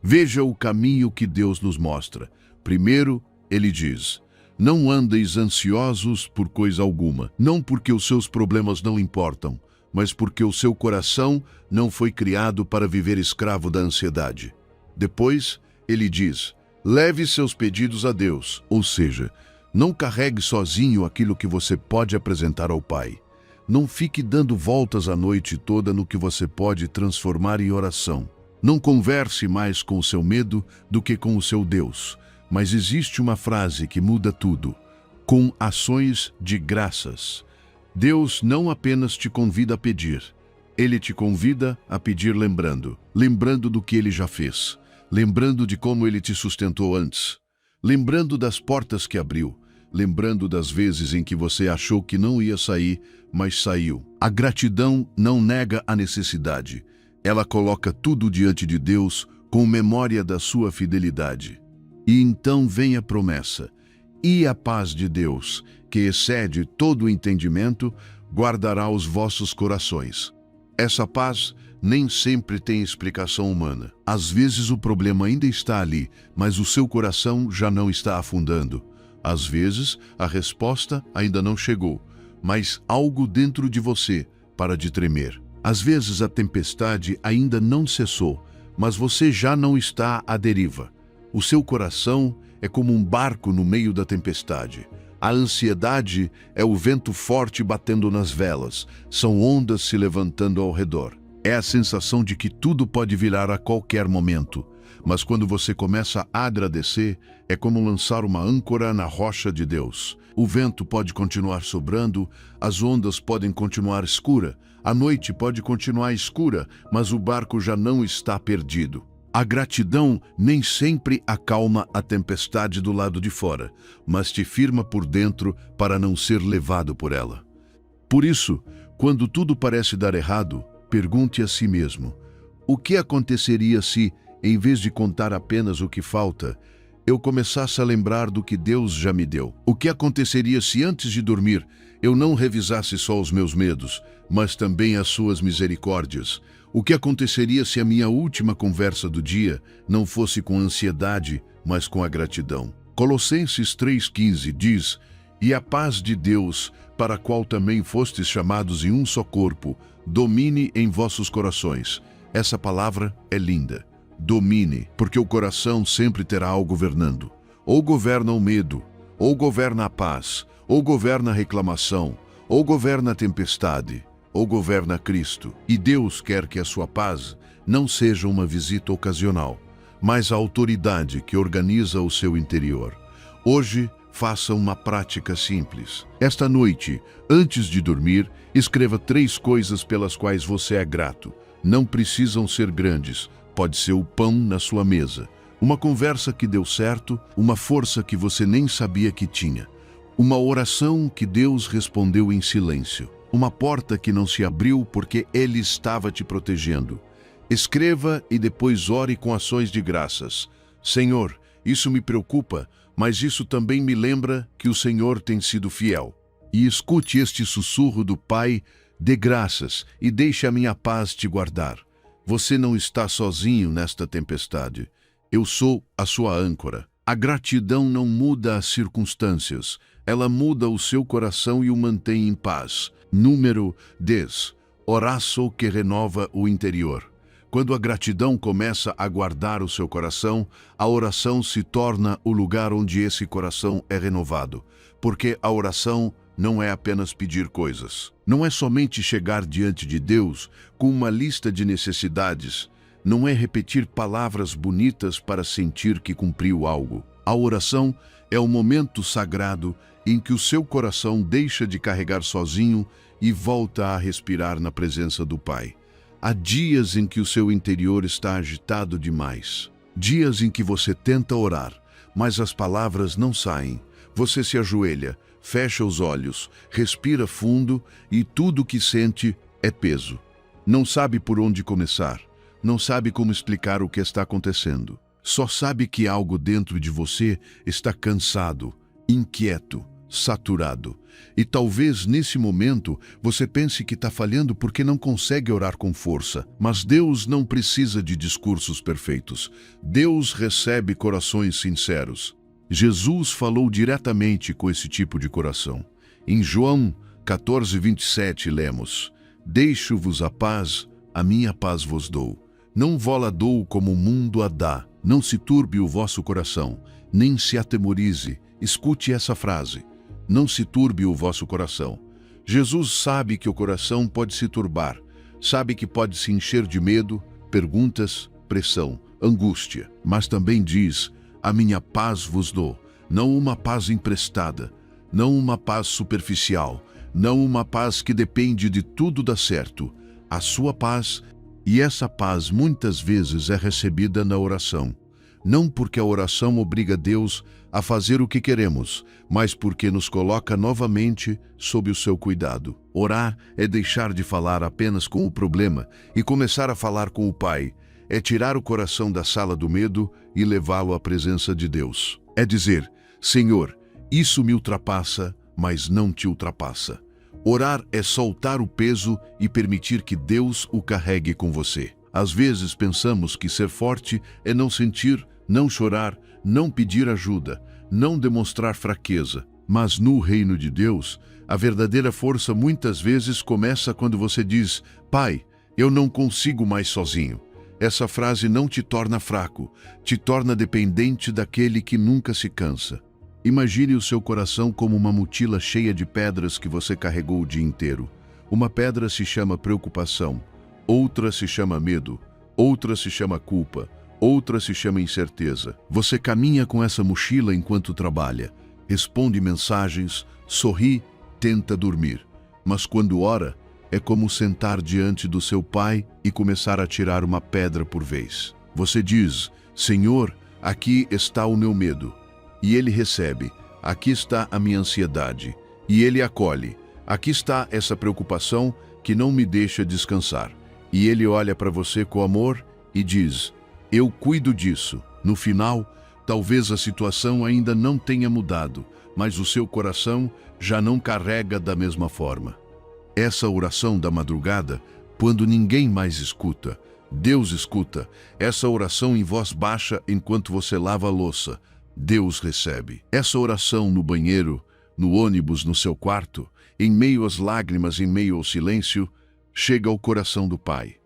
Veja o caminho que Deus nos mostra. Primeiro, Ele diz: Não andeis ansiosos por coisa alguma, não porque os seus problemas não importam, mas porque o seu coração não foi criado para viver escravo da ansiedade. Depois, Ele diz: Leve seus pedidos a Deus, ou seja, não carregue sozinho aquilo que você pode apresentar ao Pai. Não fique dando voltas a noite toda no que você pode transformar em oração. Não converse mais com o seu medo do que com o seu Deus. Mas existe uma frase que muda tudo: com ações de graças. Deus não apenas te convida a pedir, Ele te convida a pedir lembrando do que Ele já fez, lembrando de como Ele te sustentou antes, lembrando das portas que abriu, lembrando das vezes em que você achou que não ia sair, mas saiu. A gratidão não nega a necessidade. Ela coloca tudo diante de Deus com memória da sua fidelidade. E então vem a promessa: e a paz de Deus, que excede todo o entendimento, guardará os vossos corações. Essa paz nem sempre tem explicação humana. Às vezes o problema ainda está ali, mas o seu coração já não está afundando. Às vezes a resposta ainda não chegou, mas algo dentro de você para de tremer. Às vezes a tempestade ainda não cessou, mas você já não está à deriva. O seu coração é como um barco no meio da tempestade. A ansiedade é o vento forte batendo nas velas, são ondas se levantando ao redor. É a sensação de que tudo pode virar a qualquer momento. Mas quando você começa a agradecer, é como lançar uma âncora na rocha de Deus. O vento pode continuar soprando, as ondas podem continuar escuras, a noite pode continuar escura, mas o barco já não está perdido. A gratidão nem sempre acalma a tempestade do lado de fora, mas te firma por dentro para não ser levado por ela. Por isso, Quando tudo parece dar errado, pergunte a si mesmo: o que aconteceria se, em vez de contar apenas o que falta, eu começasse a lembrar do que Deus já me deu? O que aconteceria se antes de dormir eu não revisasse só os meus medos, mas também as suas misericórdias? O que aconteceria se a minha última conversa do dia não fosse com ansiedade, mas com a gratidão? Colossenses 3,15 diz: e a paz de Deus, para a qual também fostes chamados em um só corpo, domine em vossos corações. Essa palavra é linda. Domine, porque o coração sempre terá algo governando. Ou governa o medo, ou governa a paz, ou governa a reclamação, ou governa a tempestade, ou governa Cristo. E Deus quer que a sua paz não seja uma visita ocasional, mas a autoridade que organiza o seu interior. Hoje, faça uma prática simples. Esta noite, antes de dormir, escreva 3 coisas pelas quais você é grato. Não precisam ser grandes. Pode ser o pão na sua mesa, uma conversa que deu certo, uma força que você nem sabia que tinha, uma oração que Deus respondeu em silêncio, uma porta que não se abriu porque Ele estava te protegendo. Escreva e depois ore com ações de graças. Senhor, isso me preocupa, mas isso também me lembra que o Senhor tem sido fiel. E escute este sussurro do Pai: dê graças e deixe a minha paz te guardar. Você não está sozinho nesta tempestade. Eu sou a sua âncora. A gratidão não muda as circunstâncias. Ela muda o seu coração e o mantém em paz. Número 10. Oração que renova o interior. Quando a gratidão começa a guardar o seu coração, a oração se torna o lugar onde esse coração é renovado. Porque a oração não é apenas pedir coisas. Não é somente chegar diante de Deus com uma lista de necessidades. Não é repetir palavras bonitas para sentir que cumpriu algo. A oração é o momento sagrado em que o seu coração deixa de carregar sozinho e volta a respirar na presença do Pai. Há dias em que o seu interior está agitado demais. Dias em que você tenta orar, mas as palavras não saem. Você se ajoelha, fecha os olhos, respira fundo e tudo o que sente é peso. Não sabe por onde começar, não sabe como explicar o que está acontecendo. Só sabe que algo dentro de você está cansado, inquieto, saturado. E talvez nesse momento você pense que está falhando porque não consegue orar com força. Mas Deus não precisa de discursos perfeitos. Deus recebe corações sinceros. Jesus falou diretamente com esse tipo de coração. Em João 14:27 lemos: deixo-vos a paz, a minha paz vos dou. Não vou-la dou como o mundo a dá. Não se turbe o vosso coração, nem se atemorize. Escute essa frase: não se turbe o vosso coração. Jesus sabe que o coração pode se turbar, sabe que pode se encher de medo, perguntas, pressão, angústia, mas também diz: a minha paz vos dou, não uma paz emprestada, não uma paz superficial, não uma paz que depende de tudo dar certo. A sua paz, e essa paz muitas vezes é recebida na oração. Não porque a oração obriga Deus a fazer o que queremos, mas porque nos coloca novamente sob o seu cuidado. Orar é deixar de falar apenas com o problema e começar a falar com o Pai. É tirar o coração da sala do medo e levá-lo à presença de Deus. É dizer: Senhor, isso me ultrapassa, mas não te ultrapassa. Orar é soltar o peso e permitir que Deus o carregue com você. Às vezes pensamos que ser forte é não sentir, não chorar, não pedir ajuda, não demonstrar fraqueza. Mas no reino de Deus, a verdadeira força muitas vezes começa quando você diz: Pai, eu não consigo mais sozinho. Essa frase não te torna fraco, te torna dependente daquele que nunca se cansa. Imagine o seu coração como uma mochila cheia de pedras que você carregou o dia inteiro. Uma pedra se chama preocupação, outra se chama medo, outra se chama culpa, outra se chama incerteza. Você caminha com essa mochila enquanto trabalha, responde mensagens, sorri, tenta dormir. Mas quando ora, é como sentar diante do seu Pai e começar a tirar uma pedra por vez. Você diz: Senhor, aqui está o meu medo. E Ele recebe: aqui está a minha ansiedade. E Ele acolhe: Aqui está essa preocupação que não me deixa descansar. E ele olha para você com amor e diz: eu cuido disso. No final, talvez a situação ainda não tenha mudado, mas o seu coração já não carrega da mesma forma. Essa oração da madrugada, quando ninguém mais escuta, Deus escuta. Essa oração em voz baixa enquanto você lava a louça, Deus recebe. Essa oração no banheiro, no ônibus, no seu quarto, em meio às lágrimas, em meio ao silêncio, chega ao coração do Pai.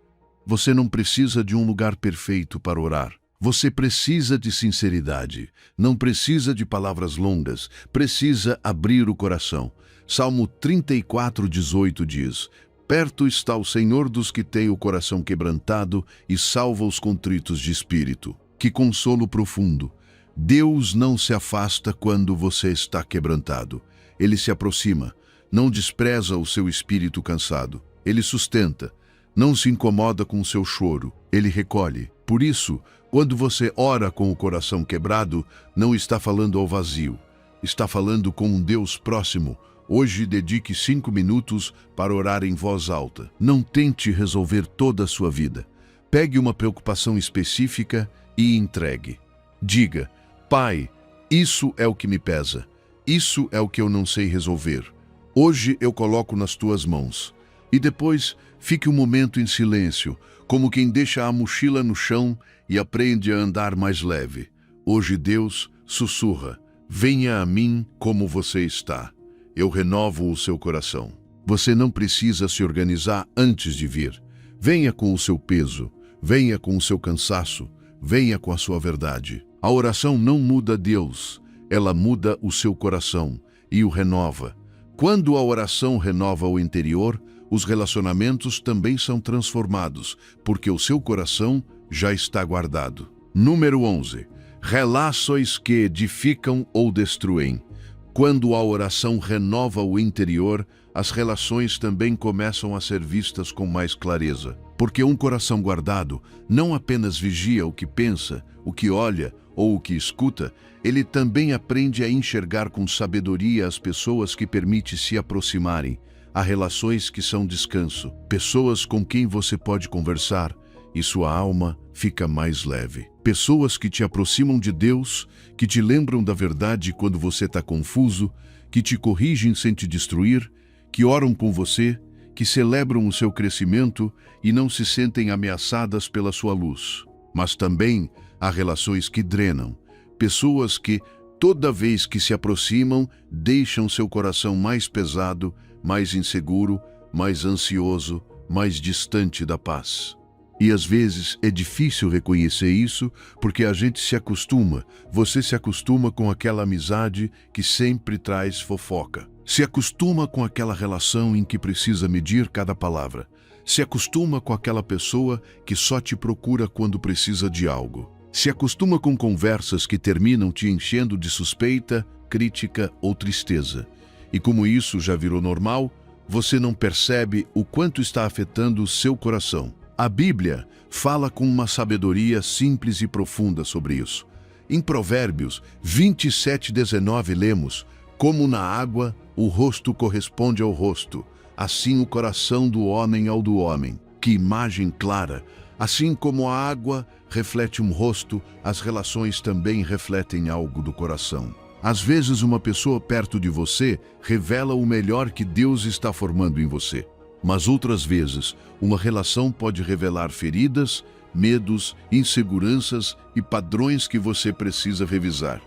Você não precisa de um lugar perfeito para orar. Você precisa de sinceridade. Não precisa de palavras longas. Precisa abrir o coração. Salmo 34:18 diz: perto está o Senhor dos que têm o coração quebrantado e salva os contritos de espírito. Que consolo profundo! Deus não se afasta quando você está quebrantado. Ele se aproxima, não despreza o seu espírito cansado. Ele sustenta, não se incomoda com o seu choro. Ele recolhe. Por isso, quando você ora com o coração quebrado, não está falando ao vazio. Está falando com um Deus próximo. Hoje dedique 5 minutos para orar em voz alta. Não tente resolver toda a sua vida. Pegue uma preocupação específica e entregue. Diga: Pai, isso é o que me pesa. Isso é o que eu não sei resolver. Hoje eu coloco nas tuas mãos. E depois, fique um momento em silêncio, como quem deixa a mochila no chão e aprende a andar mais leve. Hoje Deus sussurra: venha a mim como você está. Eu renovo o seu coração. Você não precisa se organizar antes de vir. Venha com o seu peso, venha com o seu cansaço, venha com a sua verdade. A oração não muda Deus, ela muda o seu coração e o renova. Quando a oração renova o interior, os relacionamentos também são transformados, porque o seu coração já está guardado. Número 11. Relações que edificam ou destruem. Quando a oração renova o interior, as relações também começam a ser vistas com mais clareza. Porque um coração guardado não apenas vigia o que pensa, o que olha ou o que escuta, ele também aprende a enxergar com sabedoria as pessoas que permite se aproximarem. Há relações que são descanso, pessoas com quem você pode conversar e sua alma fica mais leve. Pessoas que te aproximam de Deus, que te lembram da verdade quando você está confuso, que te corrigem sem te destruir, que oram com você, que celebram o seu crescimento e não se sentem ameaçadas pela sua luz. Mas também há relações que drenam, pessoas que, toda vez que se aproximam, deixam seu coração mais pesado, mais inseguro, mais ansioso, mais distante da paz. E às vezes é difícil reconhecer isso porque a gente se acostuma, você se acostuma com aquela amizade que sempre traz fofoca. Se acostuma com aquela relação em que precisa medir cada palavra. Se acostuma com aquela pessoa que só te procura quando precisa de algo. Se acostuma com conversas que terminam te enchendo de suspeita, crítica ou tristeza. E como isso já virou normal, você não percebe o quanto está afetando o seu coração. A Bíblia fala com uma sabedoria simples e profunda sobre isso. Em Provérbios 27:19 lemos: como na água o rosto corresponde ao rosto, assim o coração do homem ao do homem. Que imagem clara! Assim como a água reflete um rosto, as relações também refletem algo do coração. Às vezes uma pessoa perto de você revela o melhor que Deus está formando em você. Mas outras vezes, uma relação pode revelar feridas, medos, inseguranças e padrões que você precisa revisar.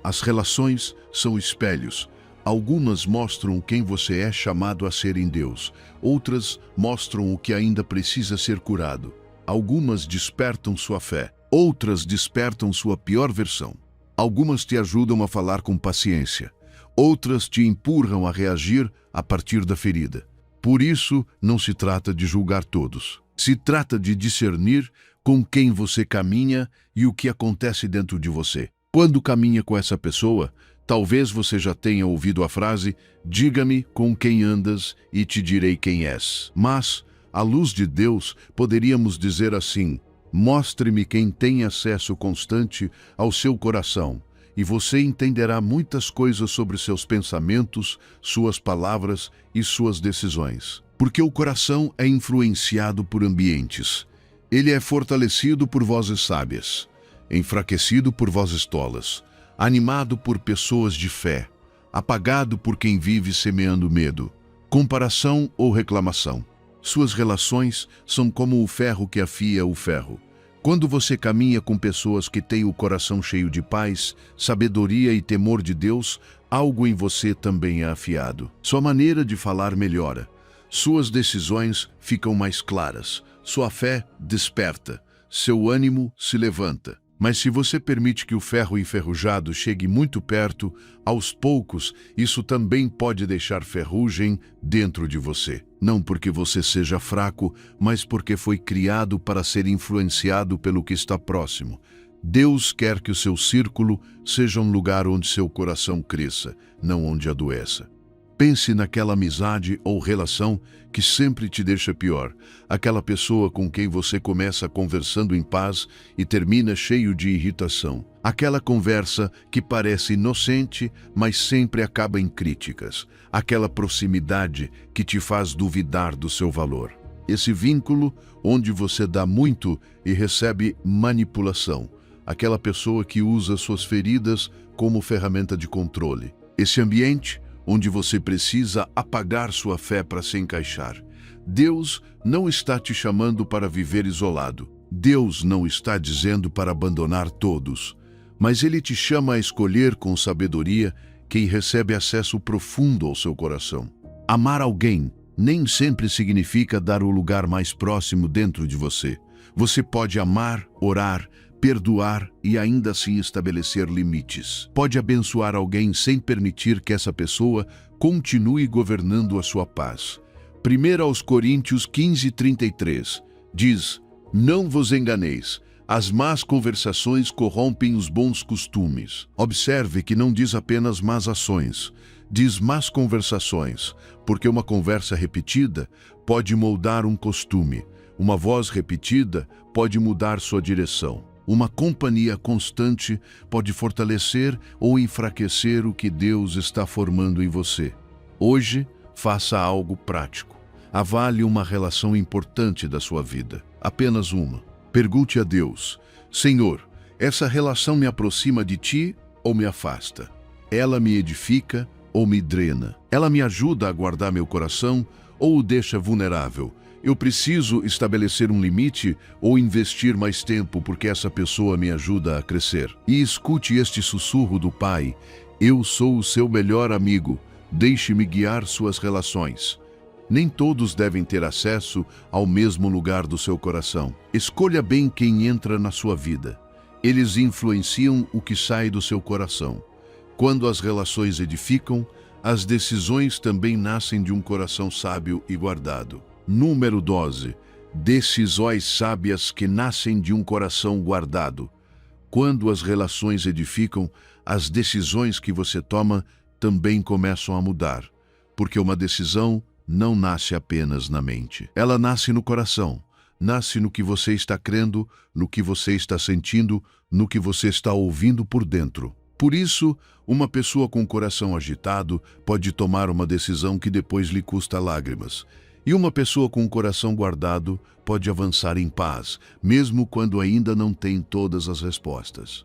As relações são espelhos. Algumas mostram quem você é chamado a ser em Deus. Outras mostram o que ainda precisa ser curado. Algumas despertam sua fé. Outras despertam sua pior versão. Algumas te ajudam a falar com paciência. Outras te empurram a reagir a partir da ferida. Por isso, não se trata de julgar todos. Se trata de discernir com quem você caminha e o que acontece dentro de você. Quando caminha com essa pessoa, talvez você já tenha ouvido a frase: diga-me com quem andas e te direi quem és. Mas, à luz de Deus, poderíamos dizer assim: mostre-me quem tem acesso constante ao seu coração, e você entenderá muitas coisas sobre seus pensamentos, suas palavras e suas decisões. Porque o coração é influenciado por ambientes. Ele é fortalecido por vozes sábias, enfraquecido por vozes tolas, animado por pessoas de fé, apagado por quem vive semeando medo, comparação ou reclamação. Suas relações são como o ferro que afia o ferro. Quando você caminha com pessoas que têm o coração cheio de paz, sabedoria e temor de Deus, algo em você também é afiado. Sua maneira de falar melhora. Suas decisões ficam mais claras. Sua fé desperta. Seu ânimo se levanta. Mas se você permite que o ferro enferrujado chegue muito perto, aos poucos, isso também pode deixar ferrugem dentro de você. Não porque você seja fraco, mas porque foi criado para ser influenciado pelo que está próximo. Deus quer que o seu círculo seja um lugar onde seu coração cresça, não onde adoeça. Pense naquela amizade ou relação que sempre te deixa pior. Aquela pessoa com quem você começa conversando em paz e termina cheio de irritação. Aquela conversa que parece inocente, mas sempre acaba em críticas. Aquela proximidade que te faz duvidar do seu valor. Esse vínculo onde você dá muito e recebe manipulação. Aquela pessoa que usa suas feridas como ferramenta de controle. Esse ambiente onde você precisa apagar sua fé para se encaixar. Deus não está te chamando para viver isolado. Deus não está dizendo para abandonar todos. Mas Ele te chama a escolher com sabedoria quem recebe acesso profundo ao seu coração. Amar alguém nem sempre significa dar o lugar mais próximo dentro de você. Você pode amar, orar, perdoar e ainda assim estabelecer limites. Pode abençoar alguém sem permitir que essa pessoa continue governando a sua paz. 1 aos Coríntios 15:33 diz: Não vos enganeis, as más conversações corrompem os bons costumes. Observe que não diz apenas más ações, diz más conversações, porque uma conversa repetida pode moldar um costume. Uma voz repetida pode mudar sua direção. Uma companhia constante pode fortalecer ou enfraquecer o que Deus está formando em você. Hoje, faça algo prático. Avalie uma relação importante da sua vida. Apenas uma. Pergunte a Deus: Senhor, essa relação me aproxima de Ti ou me afasta? Ela me edifica ou me drena? Ela me ajuda a guardar meu coração ou o deixa vulnerável? Eu preciso estabelecer um limite ou investir mais tempo porque essa pessoa me ajuda a crescer? E escute este sussurro do Pai: Eu sou o seu melhor amigo, deixe-me guiar suas relações. Nem todos devem ter acesso ao mesmo lugar do seu coração. Escolha bem quem entra na sua vida. Eles influenciam o que sai do seu coração. Quando as relações edificam, as decisões também nascem de um coração sábio e guardado. Número 12. Decisões sábias que nascem de um coração guardado. Quando as relações edificam, as decisões que você toma também começam a mudar, porque uma decisão não nasce apenas na mente. Ela nasce no coração, nasce no que você está crendo, no que você está sentindo, no que você está ouvindo por dentro. Por isso, uma pessoa com o coração agitado pode tomar uma decisão que depois lhe custa lágrimas. E uma pessoa com o coração guardado pode avançar em paz, mesmo quando ainda não tem todas as respostas.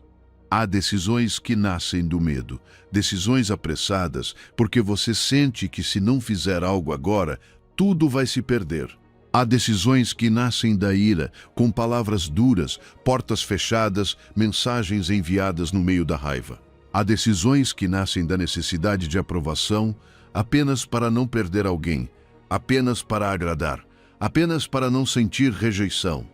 Há decisões que nascem do medo, decisões apressadas, porque você sente que se não fizer algo agora, tudo vai se perder. Há decisões que nascem da ira, com palavras duras, portas fechadas, mensagens enviadas no meio da raiva. Há decisões que nascem da necessidade de aprovação, apenas para não perder alguém, apenas para agradar, apenas para não sentir rejeição.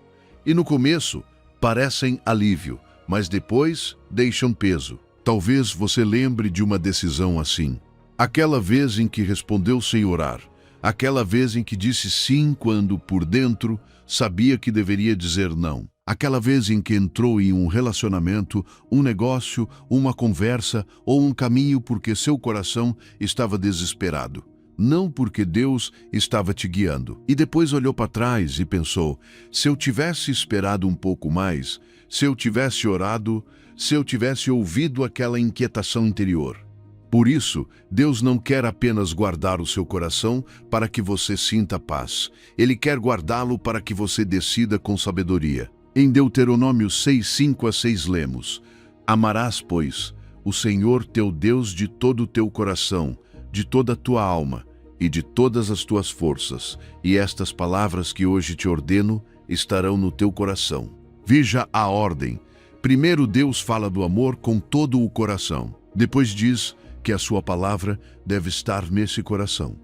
E no começo, parecem alívio, mas depois deixam peso. Talvez você lembre de uma decisão assim. Aquela vez em que respondeu sem orar. Aquela vez em que disse sim quando, por dentro, sabia que deveria dizer não. Aquela vez em que entrou em um relacionamento, um negócio, uma conversa ou um caminho porque seu coração estava desesperado. Não porque Deus estava te guiando. E depois olhou para trás e pensou: se eu tivesse esperado um pouco mais, se eu tivesse orado, se eu tivesse ouvido aquela inquietação interior. Por isso, Deus não quer apenas guardar o seu coração para que você sinta paz. Ele quer guardá-lo para que você decida com sabedoria. Em Deuteronômio 6:5-6 lemos: Amarás, pois, o Senhor teu Deus de todo o teu coração, de toda a tua alma e de todas as tuas forças, e estas palavras que hoje te ordeno estarão no teu coração. Veja a ordem. Primeiro Deus fala do amor com todo o coração. Depois diz que a sua palavra deve estar nesse coração.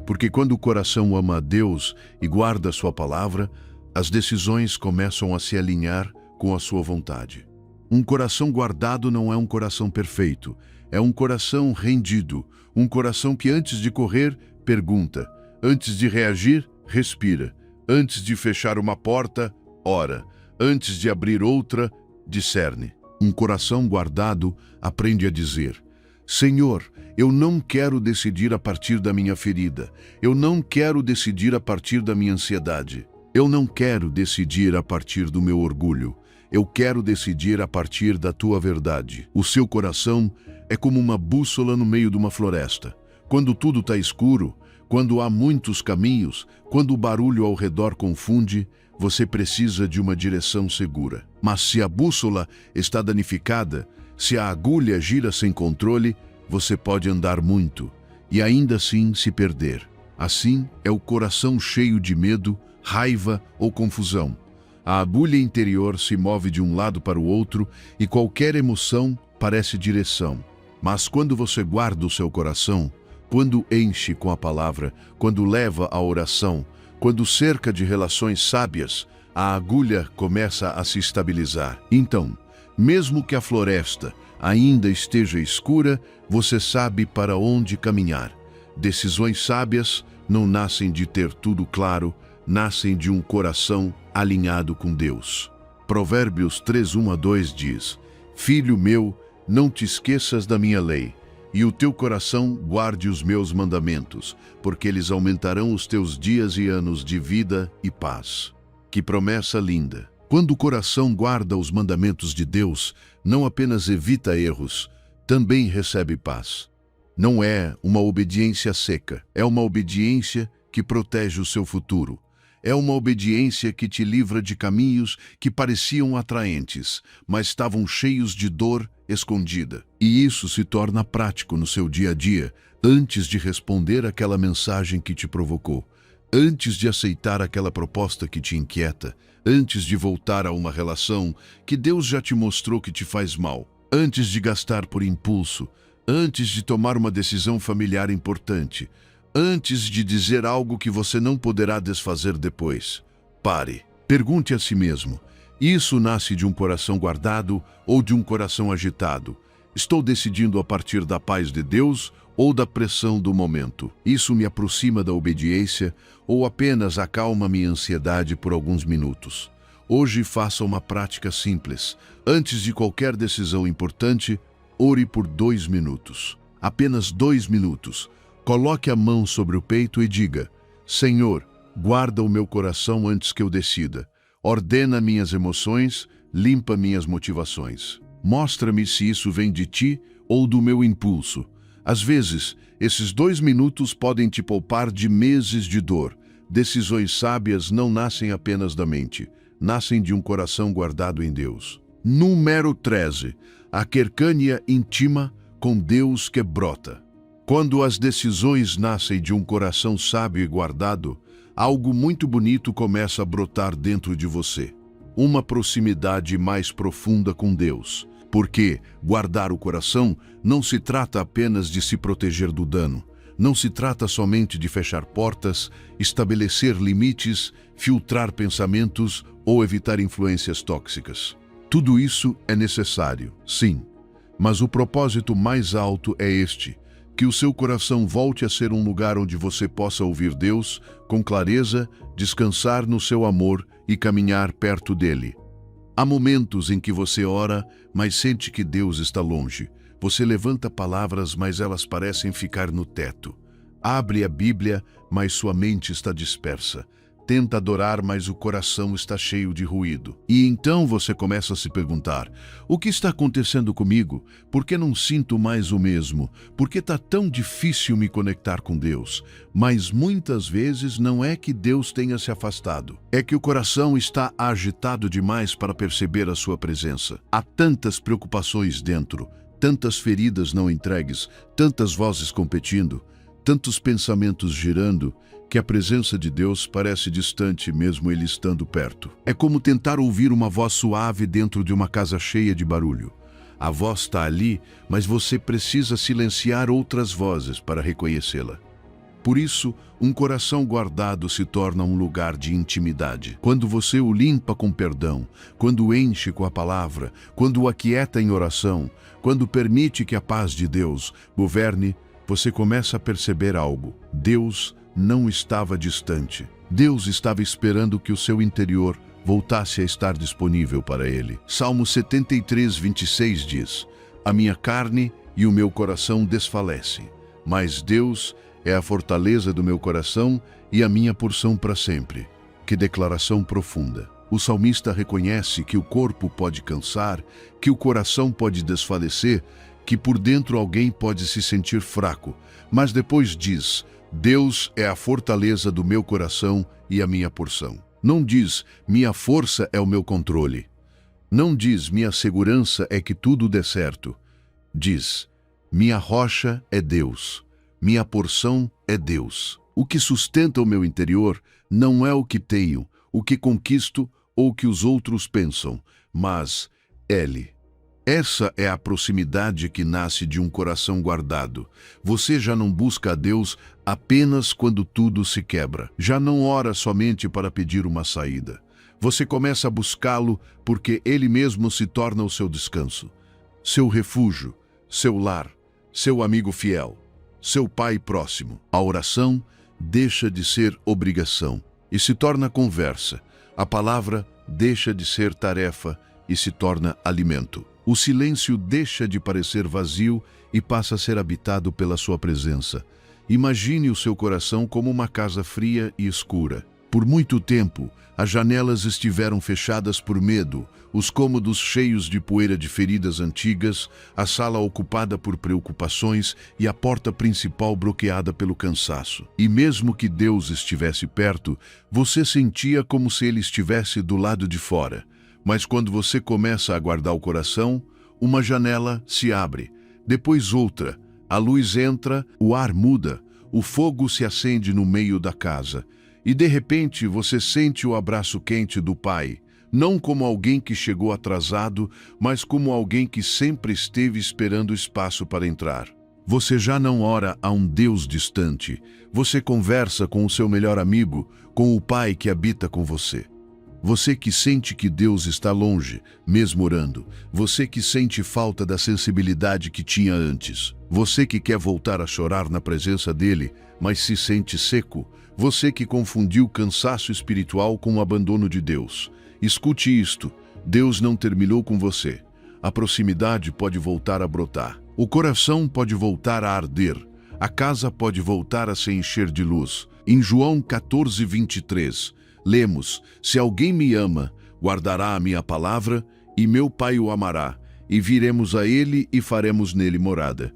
Porque quando o coração ama a Deus e guarda a sua palavra, as decisões começam a se alinhar com a sua vontade. Um coração guardado não é um coração perfeito, é um coração rendido, um coração que antes de correr, pergunta, antes de reagir, respira, antes de fechar uma porta, ora, antes de abrir outra, discerne. Um coração guardado aprende a dizer: Senhor, eu não quero decidir a partir da minha ferida, eu não quero decidir a partir da minha ansiedade, eu não quero decidir a partir do meu orgulho, eu quero decidir a partir da tua verdade. O seu coração é como uma bússola no meio de uma floresta. Quando tudo está escuro, quando há muitos caminhos, quando o barulho ao redor confunde, você precisa de uma direção segura. Mas se a bússola está danificada, se a agulha gira sem controle, você pode andar muito e ainda assim se perder. Assim é o coração cheio de medo, raiva ou confusão. A agulha interior se move de um lado para o outro e qualquer emoção parece direção. Mas quando você guarda o seu coração, quando enche com a palavra, quando leva a oração, quando cerca de relações sábias, a agulha começa a se estabilizar. Então, mesmo que a floresta ainda esteja escura, você sabe para onde caminhar. Decisões sábias não nascem de ter tudo claro, nascem de um coração alinhado com Deus. Provérbios 3:1-2 diz: Filho meu, não te esqueças da minha lei, e o teu coração guarde os meus mandamentos, porque eles aumentarão os teus dias e anos de vida e paz. Que promessa linda! Quando o coração guarda os mandamentos de Deus, não apenas evita erros, também recebe paz. Não é uma obediência seca, é uma obediência que protege o seu futuro. É uma obediência que te livra de caminhos que pareciam atraentes, mas estavam cheios de dor escondida. E isso se torna prático no seu dia a dia, antes de responder àquela mensagem que te provocou, antes de aceitar aquela proposta que te inquieta, antes de voltar a uma relação que Deus já te mostrou que te faz mal, antes de gastar por impulso, antes de tomar uma decisão familiar importante, antes de dizer algo que você não poderá desfazer depois. Pare. Pergunte a si mesmo: isso nasce de um coração guardado ou de um coração agitado? Estou decidindo a partir da paz de Deus ou da pressão do momento? Isso me aproxima da obediência ou apenas acalma minha ansiedade por alguns minutos? Hoje faça uma prática simples. Antes de qualquer decisão importante, ore por 2 minutos. Apenas 2 minutos. Coloque a mão sobre o peito e diga: Senhor, guarda o meu coração antes que eu decida. Ordena minhas emoções, limpa minhas motivações. Mostra-me se isso vem de ti ou do meu impulso. Às vezes, esses 2 minutos podem te poupar de meses de dor. Decisões sábias não nascem apenas da mente, nascem de um coração guardado em Deus. Número 13. A cercanía íntima com Deus que brota. Quando as decisões nascem de um coração sábio e guardado, algo muito bonito começa a brotar dentro de você. Uma proximidade mais profunda com Deus. Porque guardar o coração não se trata apenas de se proteger do dano. Não se trata somente de fechar portas, estabelecer limites, filtrar pensamentos ou evitar influências tóxicas. Tudo isso é necessário, sim. Mas o propósito mais alto é este: que o seu coração volte a ser um lugar onde você possa ouvir Deus com clareza, descansar no seu amor e caminhar perto dele. Há momentos em que você ora, mas sente que Deus está longe. Você levanta palavras, mas elas parecem ficar no teto. Abre a Bíblia, mas sua mente está dispersa. tenta adorar, mas o coração está cheio de ruído. E então você começa a se perguntar: o que está acontecendo comigo? Por que não sinto mais o mesmo? Por que está tão difícil me conectar com Deus? Mas muitas vezes não é que Deus tenha se afastado. É que o coração está agitado demais para perceber a sua presença. Há tantas preocupações dentro, tantas feridas não entregues, tantas vozes competindo, tantos pensamentos girando, que a presença de Deus parece distante mesmo Ele estando perto. É como tentar ouvir uma voz suave dentro de uma casa cheia de barulho. A voz está ali, mas você precisa silenciar outras vozes para reconhecê-la. Por isso, um coração guardado se torna um lugar de intimidade. Quando você o limpa com perdão, quando o enche com a palavra, quando o aquieta em oração, quando permite que a paz de Deus governe, você começa a perceber algo. Deus não estava distante. Deus estava esperando que o seu interior voltasse a estar disponível para Ele. Salmo 73, 26 diz: a minha carne e o meu coração desfalecem, mas Deus é a fortaleza do meu coração e a minha porção para sempre. Que declaração profunda! O salmista reconhece que o corpo pode cansar, que o coração pode desfalecer, que por dentro alguém pode se sentir fraco, mas depois diz: Deus é a fortaleza do meu coração e a minha porção. Não diz: minha força é o meu controle. Não diz: minha segurança é que tudo dê certo. Diz: minha rocha é Deus. Minha porção é Deus. O que sustenta o meu interior não é o que tenho, o que conquisto ou o que os outros pensam, mas Ele. Essa é a proximidade que nasce de um coração guardado. Você já não busca a Deus apenas quando tudo se quebra. Já não ora somente para pedir uma saída. Você começa a buscá-lo porque Ele mesmo se torna o seu descanso, seu refúgio, seu lar, seu amigo fiel, seu pai próximo. A oração deixa de ser obrigação e se torna conversa. A palavra deixa de ser tarefa e se torna alimento. O silêncio deixa de parecer vazio e passa a ser habitado pela sua presença. Imagine o seu coração como uma casa fria e escura. Por muito tempo, as janelas estiveram fechadas por medo, os cômodos cheios de poeira de feridas antigas, a sala ocupada por preocupações e a porta principal bloqueada pelo cansaço. E mesmo que Deus estivesse perto, você sentia como se Ele estivesse do lado de fora. Mas quando você começa a guardar o coração, uma janela se abre, depois outra, a luz entra, o ar muda, o fogo se acende no meio da casa. E de repente você sente o abraço quente do Pai, não como alguém que chegou atrasado, mas como alguém que sempre esteve esperando espaço para entrar. Você já não ora a um Deus distante, você conversa com o seu melhor amigo, com o Pai que habita com você. Você que sente que Deus está longe, mesmo orando. Você que sente falta da sensibilidade que tinha antes. Você que quer voltar a chorar na presença dele, mas se sente seco. Você que confundiu cansaço espiritual com o abandono de Deus. Escute isto: Deus não terminou com você. A proximidade pode voltar a brotar. O coração pode voltar a arder. A casa pode voltar a se encher de luz. Em João 14, 23, lemos: se alguém me ama, guardará a minha palavra, e meu Pai o amará, e viremos a ele e faremos nele morada.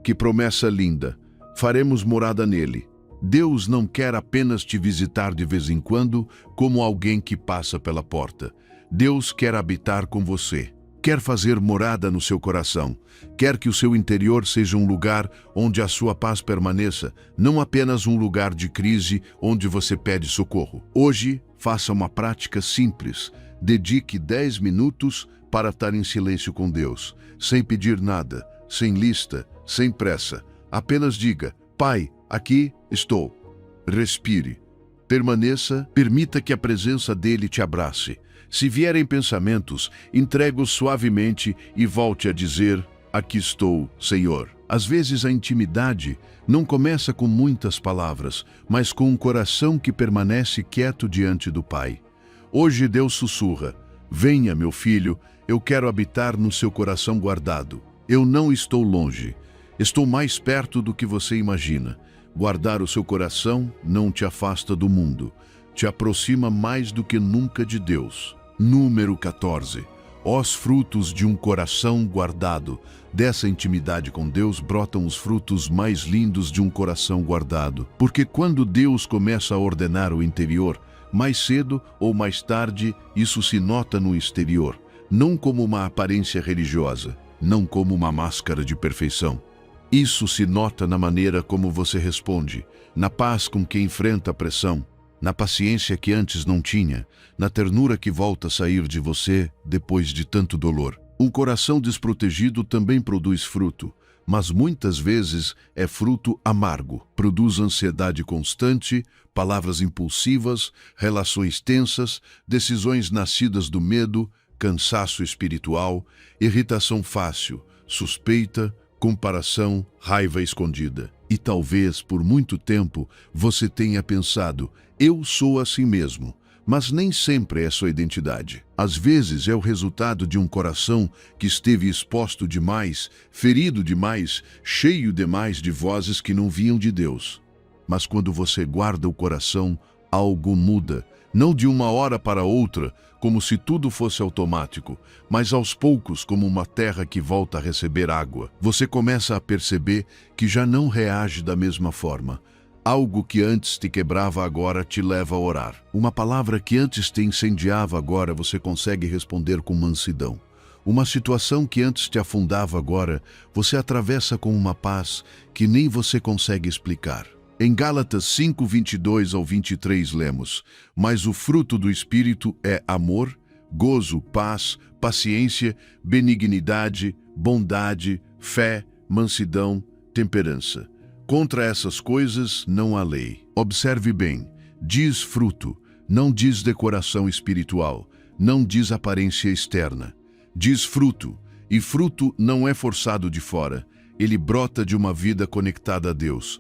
Que promessa linda! Faremos morada nele. Deus não quer apenas te visitar de vez em quando, como alguém que passa pela porta. Deus quer habitar com você. Quer fazer morada no seu coração. Quer que o seu interior seja um lugar onde a sua paz permaneça, não apenas um lugar de crise onde você pede socorro. Hoje, faça uma prática simples. Dedique 10 minutos para estar em silêncio com Deus, sem pedir nada, sem lista, sem pressa. Apenas diga: Pai, aqui estou. Respire. Permaneça, permita que a presença dele te abrace. Se vierem pensamentos, entregue-os suavemente e volte a dizer: aqui estou, Senhor. Às vezes a intimidade não começa com muitas palavras, mas com um coração que permanece quieto diante do Pai. Hoje Deus sussurra: venha, meu filho, eu quero habitar no seu coração guardado. Eu não estou longe. Estou mais perto do que você imagina. Guardar o seu coração não te afasta do mundo. te aproxima mais do que nunca de Deus. Número 14. Os frutos de um coração guardado. Dessa intimidade com Deus brotam os frutos mais lindos de um coração guardado. Porque quando Deus começa a ordenar o interior, mais cedo ou mais tarde, isso se nota no exterior. Não como uma aparência religiosa, não como uma máscara de perfeição. Isso se nota na maneira como você responde, na paz com que enfrenta a pressão, na paciência que antes não tinha, na ternura que volta a sair de você depois de tanto dolor. Um coração desprotegido também produz fruto, mas muitas vezes é fruto amargo. Produz ansiedade constante, palavras impulsivas, relações tensas, decisões nascidas do medo, cansaço espiritual, irritação fácil, suspeita, comparação, raiva escondida. E talvez por muito tempo você tenha pensado, eu sou assim mesmo, mas nem sempre é sua identidade. Às vezes é o resultado de um coração que esteve exposto demais, ferido demais, cheio demais de vozes que não vinham de Deus. Mas quando você guarda o coração, algo muda, não de uma hora para outra, como se tudo fosse automático, mas aos poucos como uma terra que volta a receber água. Você começa a perceber que já não reage da mesma forma. Algo que antes te quebrava agora te leva a orar. Uma palavra que antes te incendiava agora você consegue responder com mansidão. Uma situação que antes te afundava agora você atravessa com uma paz que nem você consegue explicar. Em Gálatas 5, 22 ao 23 lemos, mas o fruto do Espírito é amor, gozo, paz, paciência, benignidade, bondade, fé, mansidão, temperança. Contra essas coisas não há lei. Observe bem, diz fruto, não diz decoração espiritual, não diz aparência externa. Diz fruto, e fruto não é forçado de fora, ele brota de uma vida conectada a Deus.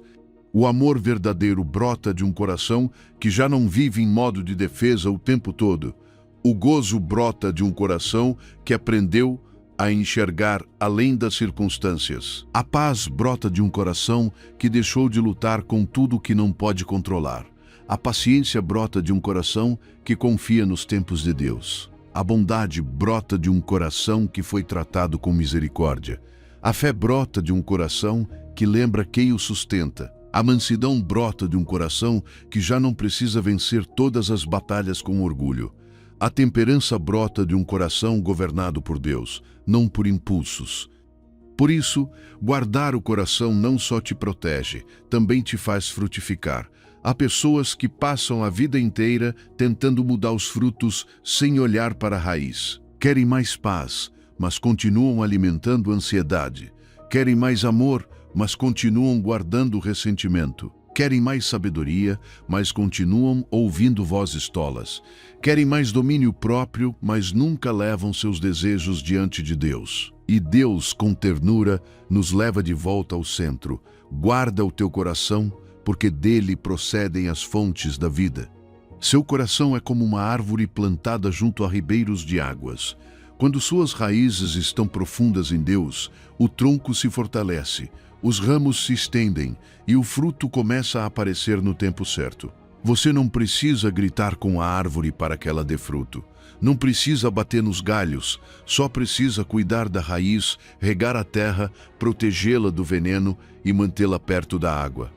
O amor verdadeiro brota de um coração que já não vive em modo de defesa o tempo todo. O gozo brota de um coração que aprendeu a enxergar além das circunstâncias. A paz brota de um coração que deixou de lutar com tudo que não pode controlar. A paciência brota de um coração que confia nos tempos de Deus. A bondade brota de um coração que foi tratado com misericórdia. A fé brota de um coração que lembra quem o sustenta. A mansidão brota de um coração que já não precisa vencer todas as batalhas com orgulho. A temperança brota de um coração governado por Deus, não por impulsos. Por isso, guardar o coração não só te protege, também te faz frutificar. Há pessoas que passam a vida inteira tentando mudar os frutos sem olhar para a raiz. Querem mais paz, mas continuam alimentando ansiedade. Querem mais amor, mas continuam guardando ressentimento. Querem mais sabedoria, mas continuam ouvindo vozes tolas. Querem mais domínio próprio, mas nunca levam seus desejos diante de Deus. E Deus, com ternura, nos leva de volta ao centro. Guarda o teu coração, porque dele procedem as fontes da vida. Seu coração é como uma árvore plantada junto a ribeiros de águas. Quando suas raízes estão profundas em Deus, o tronco se fortalece, os ramos se estendem e o fruto começa a aparecer no tempo certo. Você não precisa gritar com a árvore para que ela dê fruto. Não precisa bater nos galhos, só precisa cuidar da raiz, regar a terra, protegê-la do veneno e mantê-la perto da água.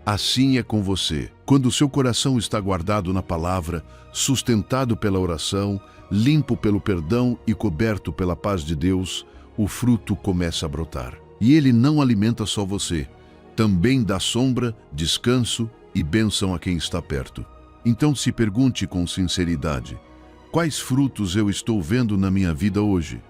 Assim é com você. Quando o seu coração está guardado na palavra, sustentado pela oração, limpo pelo perdão e coberto pela paz de Deus, o fruto começa a brotar. E ele não alimenta só você, também dá sombra, descanso e bênção a quem está perto. Então se pergunte com sinceridade, quais frutos eu estou vendo na minha vida hoje?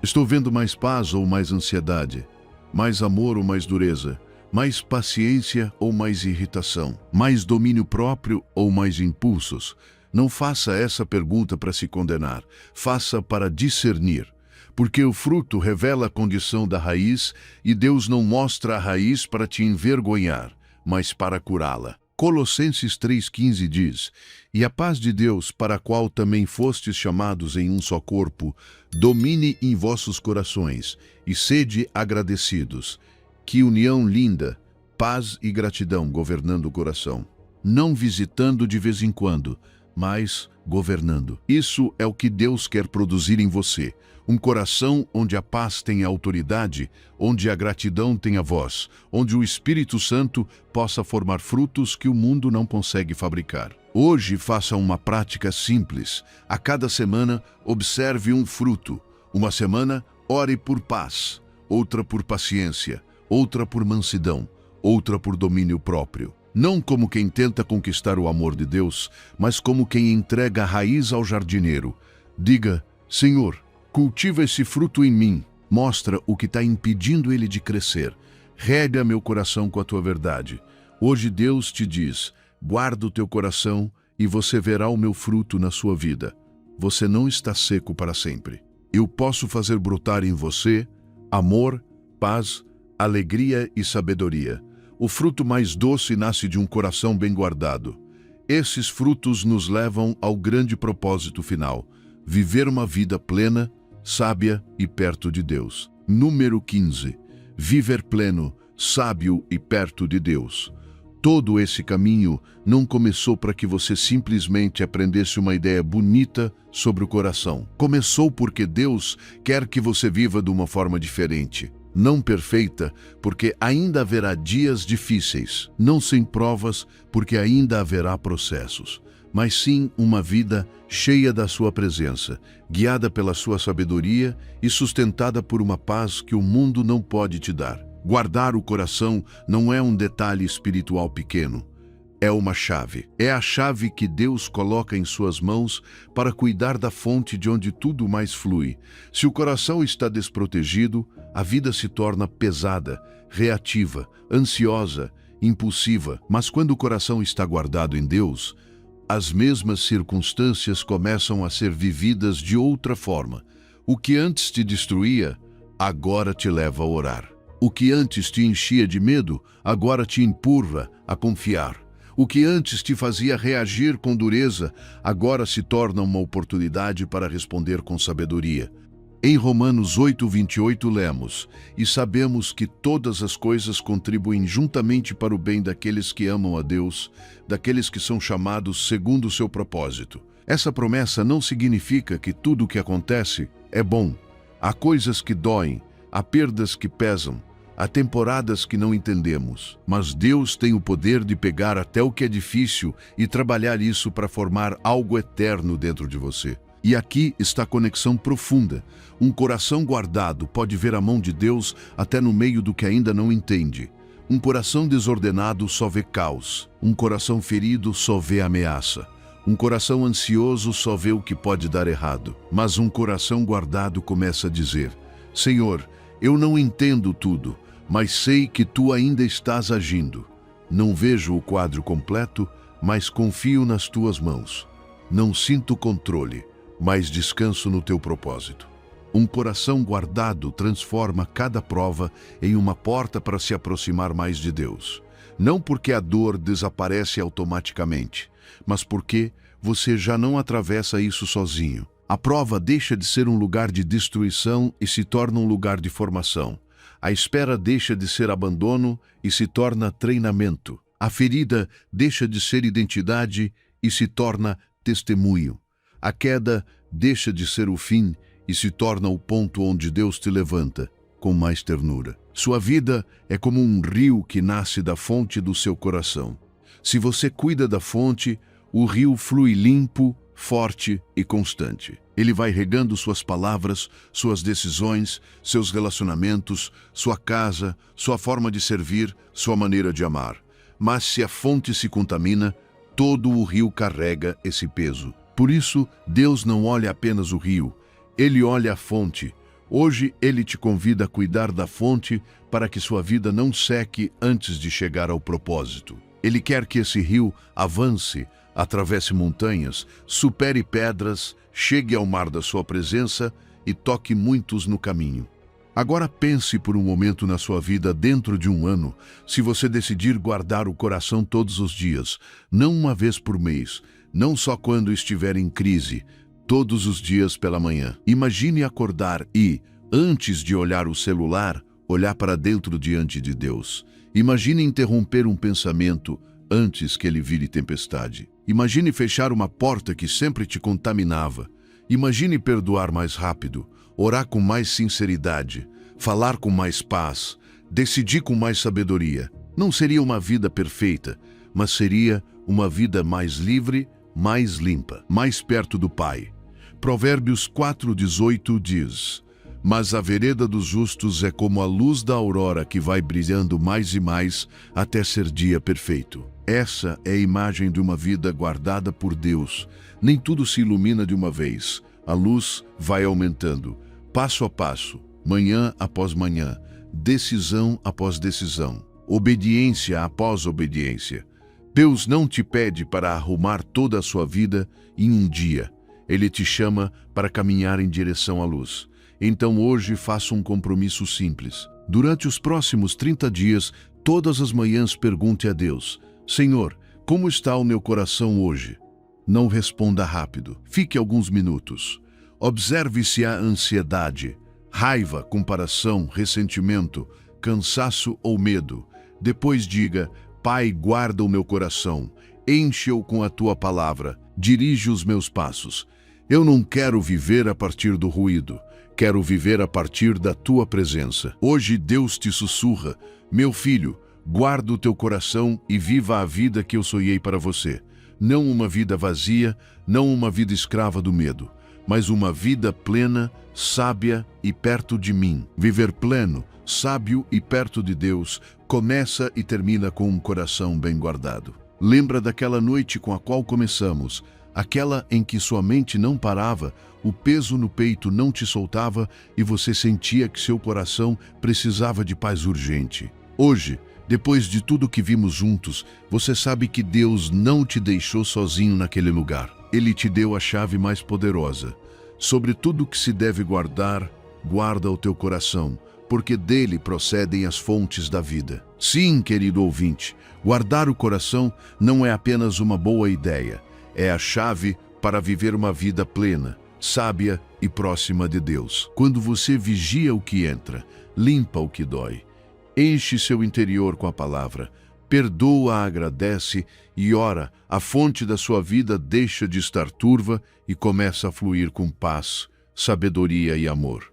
Estou vendo mais paz ou mais ansiedade? Mais amor ou mais dureza? Mais paciência ou mais irritação? Mais domínio próprio ou mais impulsos? Não faça essa pergunta para se condenar, faça para discernir. Porque o fruto revela a condição da raiz e Deus não mostra a raiz para te envergonhar, mas para curá-la. Colossenses 3,15 diz, e a paz de Deus, para a qual também fostes chamados em um só corpo, domine em vossos corações e sede agradecidos. Que união linda, paz e gratidão governando o coração. não visitando de vez em quando, mas governando. Isso é o que Deus quer produzir em você. Um coração onde a paz tenha autoridade, onde a gratidão tenha voz, onde o Espírito Santo possa formar frutos que o mundo não consegue fabricar. Hoje faça uma prática simples. A cada semana, observe um fruto. Uma semana, ore por paz. Outra por paciência. Outra por mansidão. Outra por domínio próprio. Não como quem tenta conquistar o amor de Deus, mas como quem entrega a raiz ao jardineiro. Diga: Senhor, cultiva esse fruto em mim. Mostra o que está impedindo ele de crescer. Rega meu coração com a tua verdade. Hoje Deus te diz: guarda o teu coração e você verá o meu fruto na sua vida. Você não está seco para sempre. Eu posso fazer brotar em você amor, paz, alegria e sabedoria. O fruto mais doce nasce de um coração bem guardado. Esses frutos nos levam ao grande propósito final: viver uma vida plena, sábia e perto de Deus. Número 15. Viver pleno, sábio e perto de Deus. Todo esse caminho não começou para que você simplesmente aprendesse uma ideia bonita sobre o coração. Começou porque Deus quer que você viva de uma forma diferente. Não perfeita, porque ainda haverá dias difíceis. Não sem provas, porque ainda haverá processos. Mas sim uma vida cheia da sua presença, guiada pela sua sabedoria e sustentada por uma paz que o mundo não pode te dar. Guardar o coração não é um detalhe espiritual pequeno. É uma chave. É a chave que Deus coloca em suas mãos para cuidar da fonte de onde tudo mais flui. Se o coração está desprotegido, a vida se torna pesada, reativa, ansiosa, impulsiva. Mas quando o coração está guardado em Deus, as mesmas circunstâncias começam a ser vividas de outra forma. O que antes te destruía, agora te leva a orar. O que antes te enchia de medo, agora te empurra a confiar. O que antes te fazia reagir com dureza, agora se torna uma oportunidade para responder com sabedoria. Em Romanos 8:28 lemos: e sabemos que todas as coisas contribuem juntamente para o bem daqueles que amam a Deus, daqueles que são chamados segundo o seu propósito. Essa promessa não significa que tudo o que acontece é bom. Há coisas que doem, há perdas que pesam, há temporadas que não entendemos. Mas Deus tem o poder de pegar até o que é difícil e trabalhar isso para formar algo eterno dentro de você. E aqui está a conexão profunda. Um coração guardado pode ver a mão de Deus até no meio do que ainda não entende. Um coração desordenado só vê caos. Um coração ferido só vê ameaça. Um coração ansioso só vê o que pode dar errado. Mas um coração guardado começa a dizer: Senhor, eu não entendo tudo, mas sei que Tu ainda estás agindo. Não vejo o quadro completo, mas confio nas Tuas mãos. Não sinto controle, mas descanso no Teu propósito. Um coração guardado transforma cada prova em uma porta para se aproximar mais de Deus. Não porque a dor desaparece automaticamente, mas porque você já não atravessa isso sozinho. A prova deixa de ser um lugar de destruição e se torna um lugar de formação. A espera deixa de ser abandono e se torna treinamento. A ferida deixa de ser identidade e se torna testemunho. A queda deixa de ser o fim e se torna o ponto onde Deus te levanta com mais ternura. Sua vida é como um rio que nasce da fonte do seu coração. Se você cuida da fonte, o rio flui limpo, forte e constante. Ele vai regando suas palavras, suas decisões, seus relacionamentos, sua casa, sua forma de servir, sua maneira de amar. Mas se a fonte se contamina, todo o rio carrega esse peso. Por isso, Deus não olha apenas o rio, Ele olha a fonte. Hoje, Ele te convida a cuidar da fonte para que sua vida não seque antes de chegar ao propósito. Ele quer que esse rio avance, atravesse montanhas, supere pedras, chegue ao mar da sua presença e toque muitos no caminho. Agora pense por um momento na sua vida dentro de um ano, se você decidir guardar o coração todos os dias, não uma vez por mês, não só quando estiver em crise, todos os dias pela manhã. Imagine acordar e, antes de olhar o celular, olhar para dentro diante de Deus. Imagine interromper um pensamento, antes que ele vire tempestade. Imagine fechar uma porta que sempre te contaminava. Imagine perdoar mais rápido, orar com mais sinceridade, falar com mais paz, decidir com mais sabedoria. Não seria uma vida perfeita, mas seria uma vida mais livre, mais limpa, mais perto do Pai. Provérbios 4:18 diz: mas a vereda dos justos é como a luz da aurora que vai brilhando mais e mais até ser dia perfeito. Essa é a imagem de uma vida guardada por Deus. Nem tudo se ilumina de uma vez. A luz vai aumentando, passo a passo, manhã após manhã, decisão após decisão, obediência após obediência. Deus não te pede para arrumar toda a sua vida em um dia. Ele te chama para caminhar em direção à luz. Então hoje faça um compromisso simples. Durante os próximos 30 dias, todas as manhãs pergunte a Deus: Senhor, como está o meu coração hoje? Não responda rápido. Fique alguns minutos. Observe se há ansiedade, raiva, comparação, ressentimento, cansaço ou medo. Depois diga: Pai, guarda o meu coração, enche-o com a tua palavra, dirige os meus passos. Eu não quero viver a partir do ruído. Quero viver a partir da tua presença. Hoje Deus te sussurra: meu filho, guarda o teu coração e viva a vida que eu sonhei para você. Não uma vida vazia, não uma vida escrava do medo, mas uma vida plena, sábia e perto de mim. Viver pleno, sábio e perto de Deus começa e termina com um coração bem guardado. Lembra daquela noite com a qual começamos, aquela em que sua mente não parava, o peso no peito não te soltava e você sentia que seu coração precisava de paz urgente. Hoje, depois de tudo que vimos juntos, você sabe que Deus não te deixou sozinho naquele lugar. Ele te deu a chave mais poderosa. Sobre tudo que se deve guardar, guarda o teu coração, porque dele procedem as fontes da vida. Sim, querido ouvinte, guardar o coração não é apenas uma boa ideia, é a chave para viver uma vida plena, sábia e próxima de Deus. Quando você vigia o que entra, limpa o que dói, enche seu interior com a palavra, perdoa, agradece e ora, a fonte da sua vida deixa de estar turva e começa a fluir com paz, sabedoria e amor.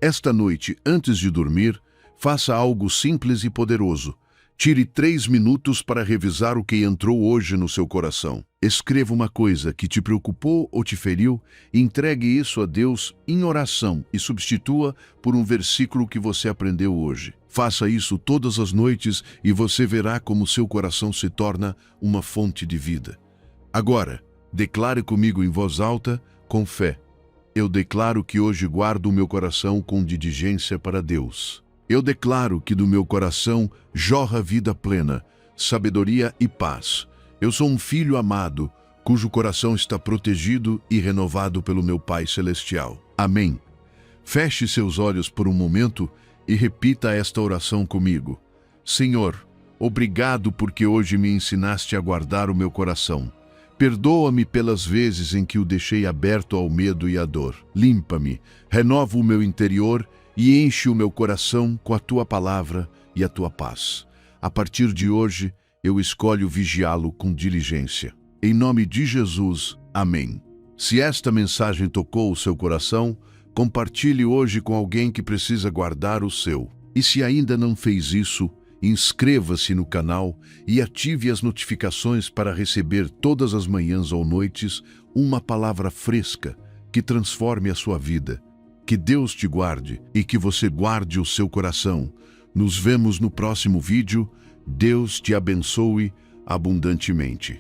Esta noite, antes de dormir, faça algo simples e poderoso. Tire 3 minutos para revisar o que entrou hoje no seu coração. Escreva uma coisa que te preocupou ou te feriu e entregue isso a Deus em oração e substitua por um versículo que você aprendeu hoje. Faça isso todas as noites e você verá como seu coração se torna uma fonte de vida. Agora, declare comigo em voz alta, com fé. Eu declaro que hoje guardo o meu coração com diligência para Deus. Eu declaro que do meu coração jorra vida plena, sabedoria e paz. Eu sou um filho amado, cujo coração está protegido e renovado pelo meu Pai Celestial. Amém. Feche seus olhos por um momento e repita esta oração comigo. Senhor, obrigado porque hoje me ensinaste a guardar o meu coração. Perdoa-me pelas vezes em que o deixei aberto ao medo e à dor. Limpa-me, renova o meu interior e enche o meu coração com a tua palavra e a tua paz. A partir de hoje, eu escolho vigiá-lo com diligência. Em nome de Jesus, amém. Se esta mensagem tocou o seu coração, compartilhe hoje com alguém que precisa guardar o seu. E se ainda não fez isso, inscreva-se no canal e ative as notificações para receber todas as manhãs ou noites uma palavra fresca que transforme a sua vida. Que Deus te guarde e que você guarde o seu coração. Nos vemos no próximo vídeo. Deus te abençoe abundantemente.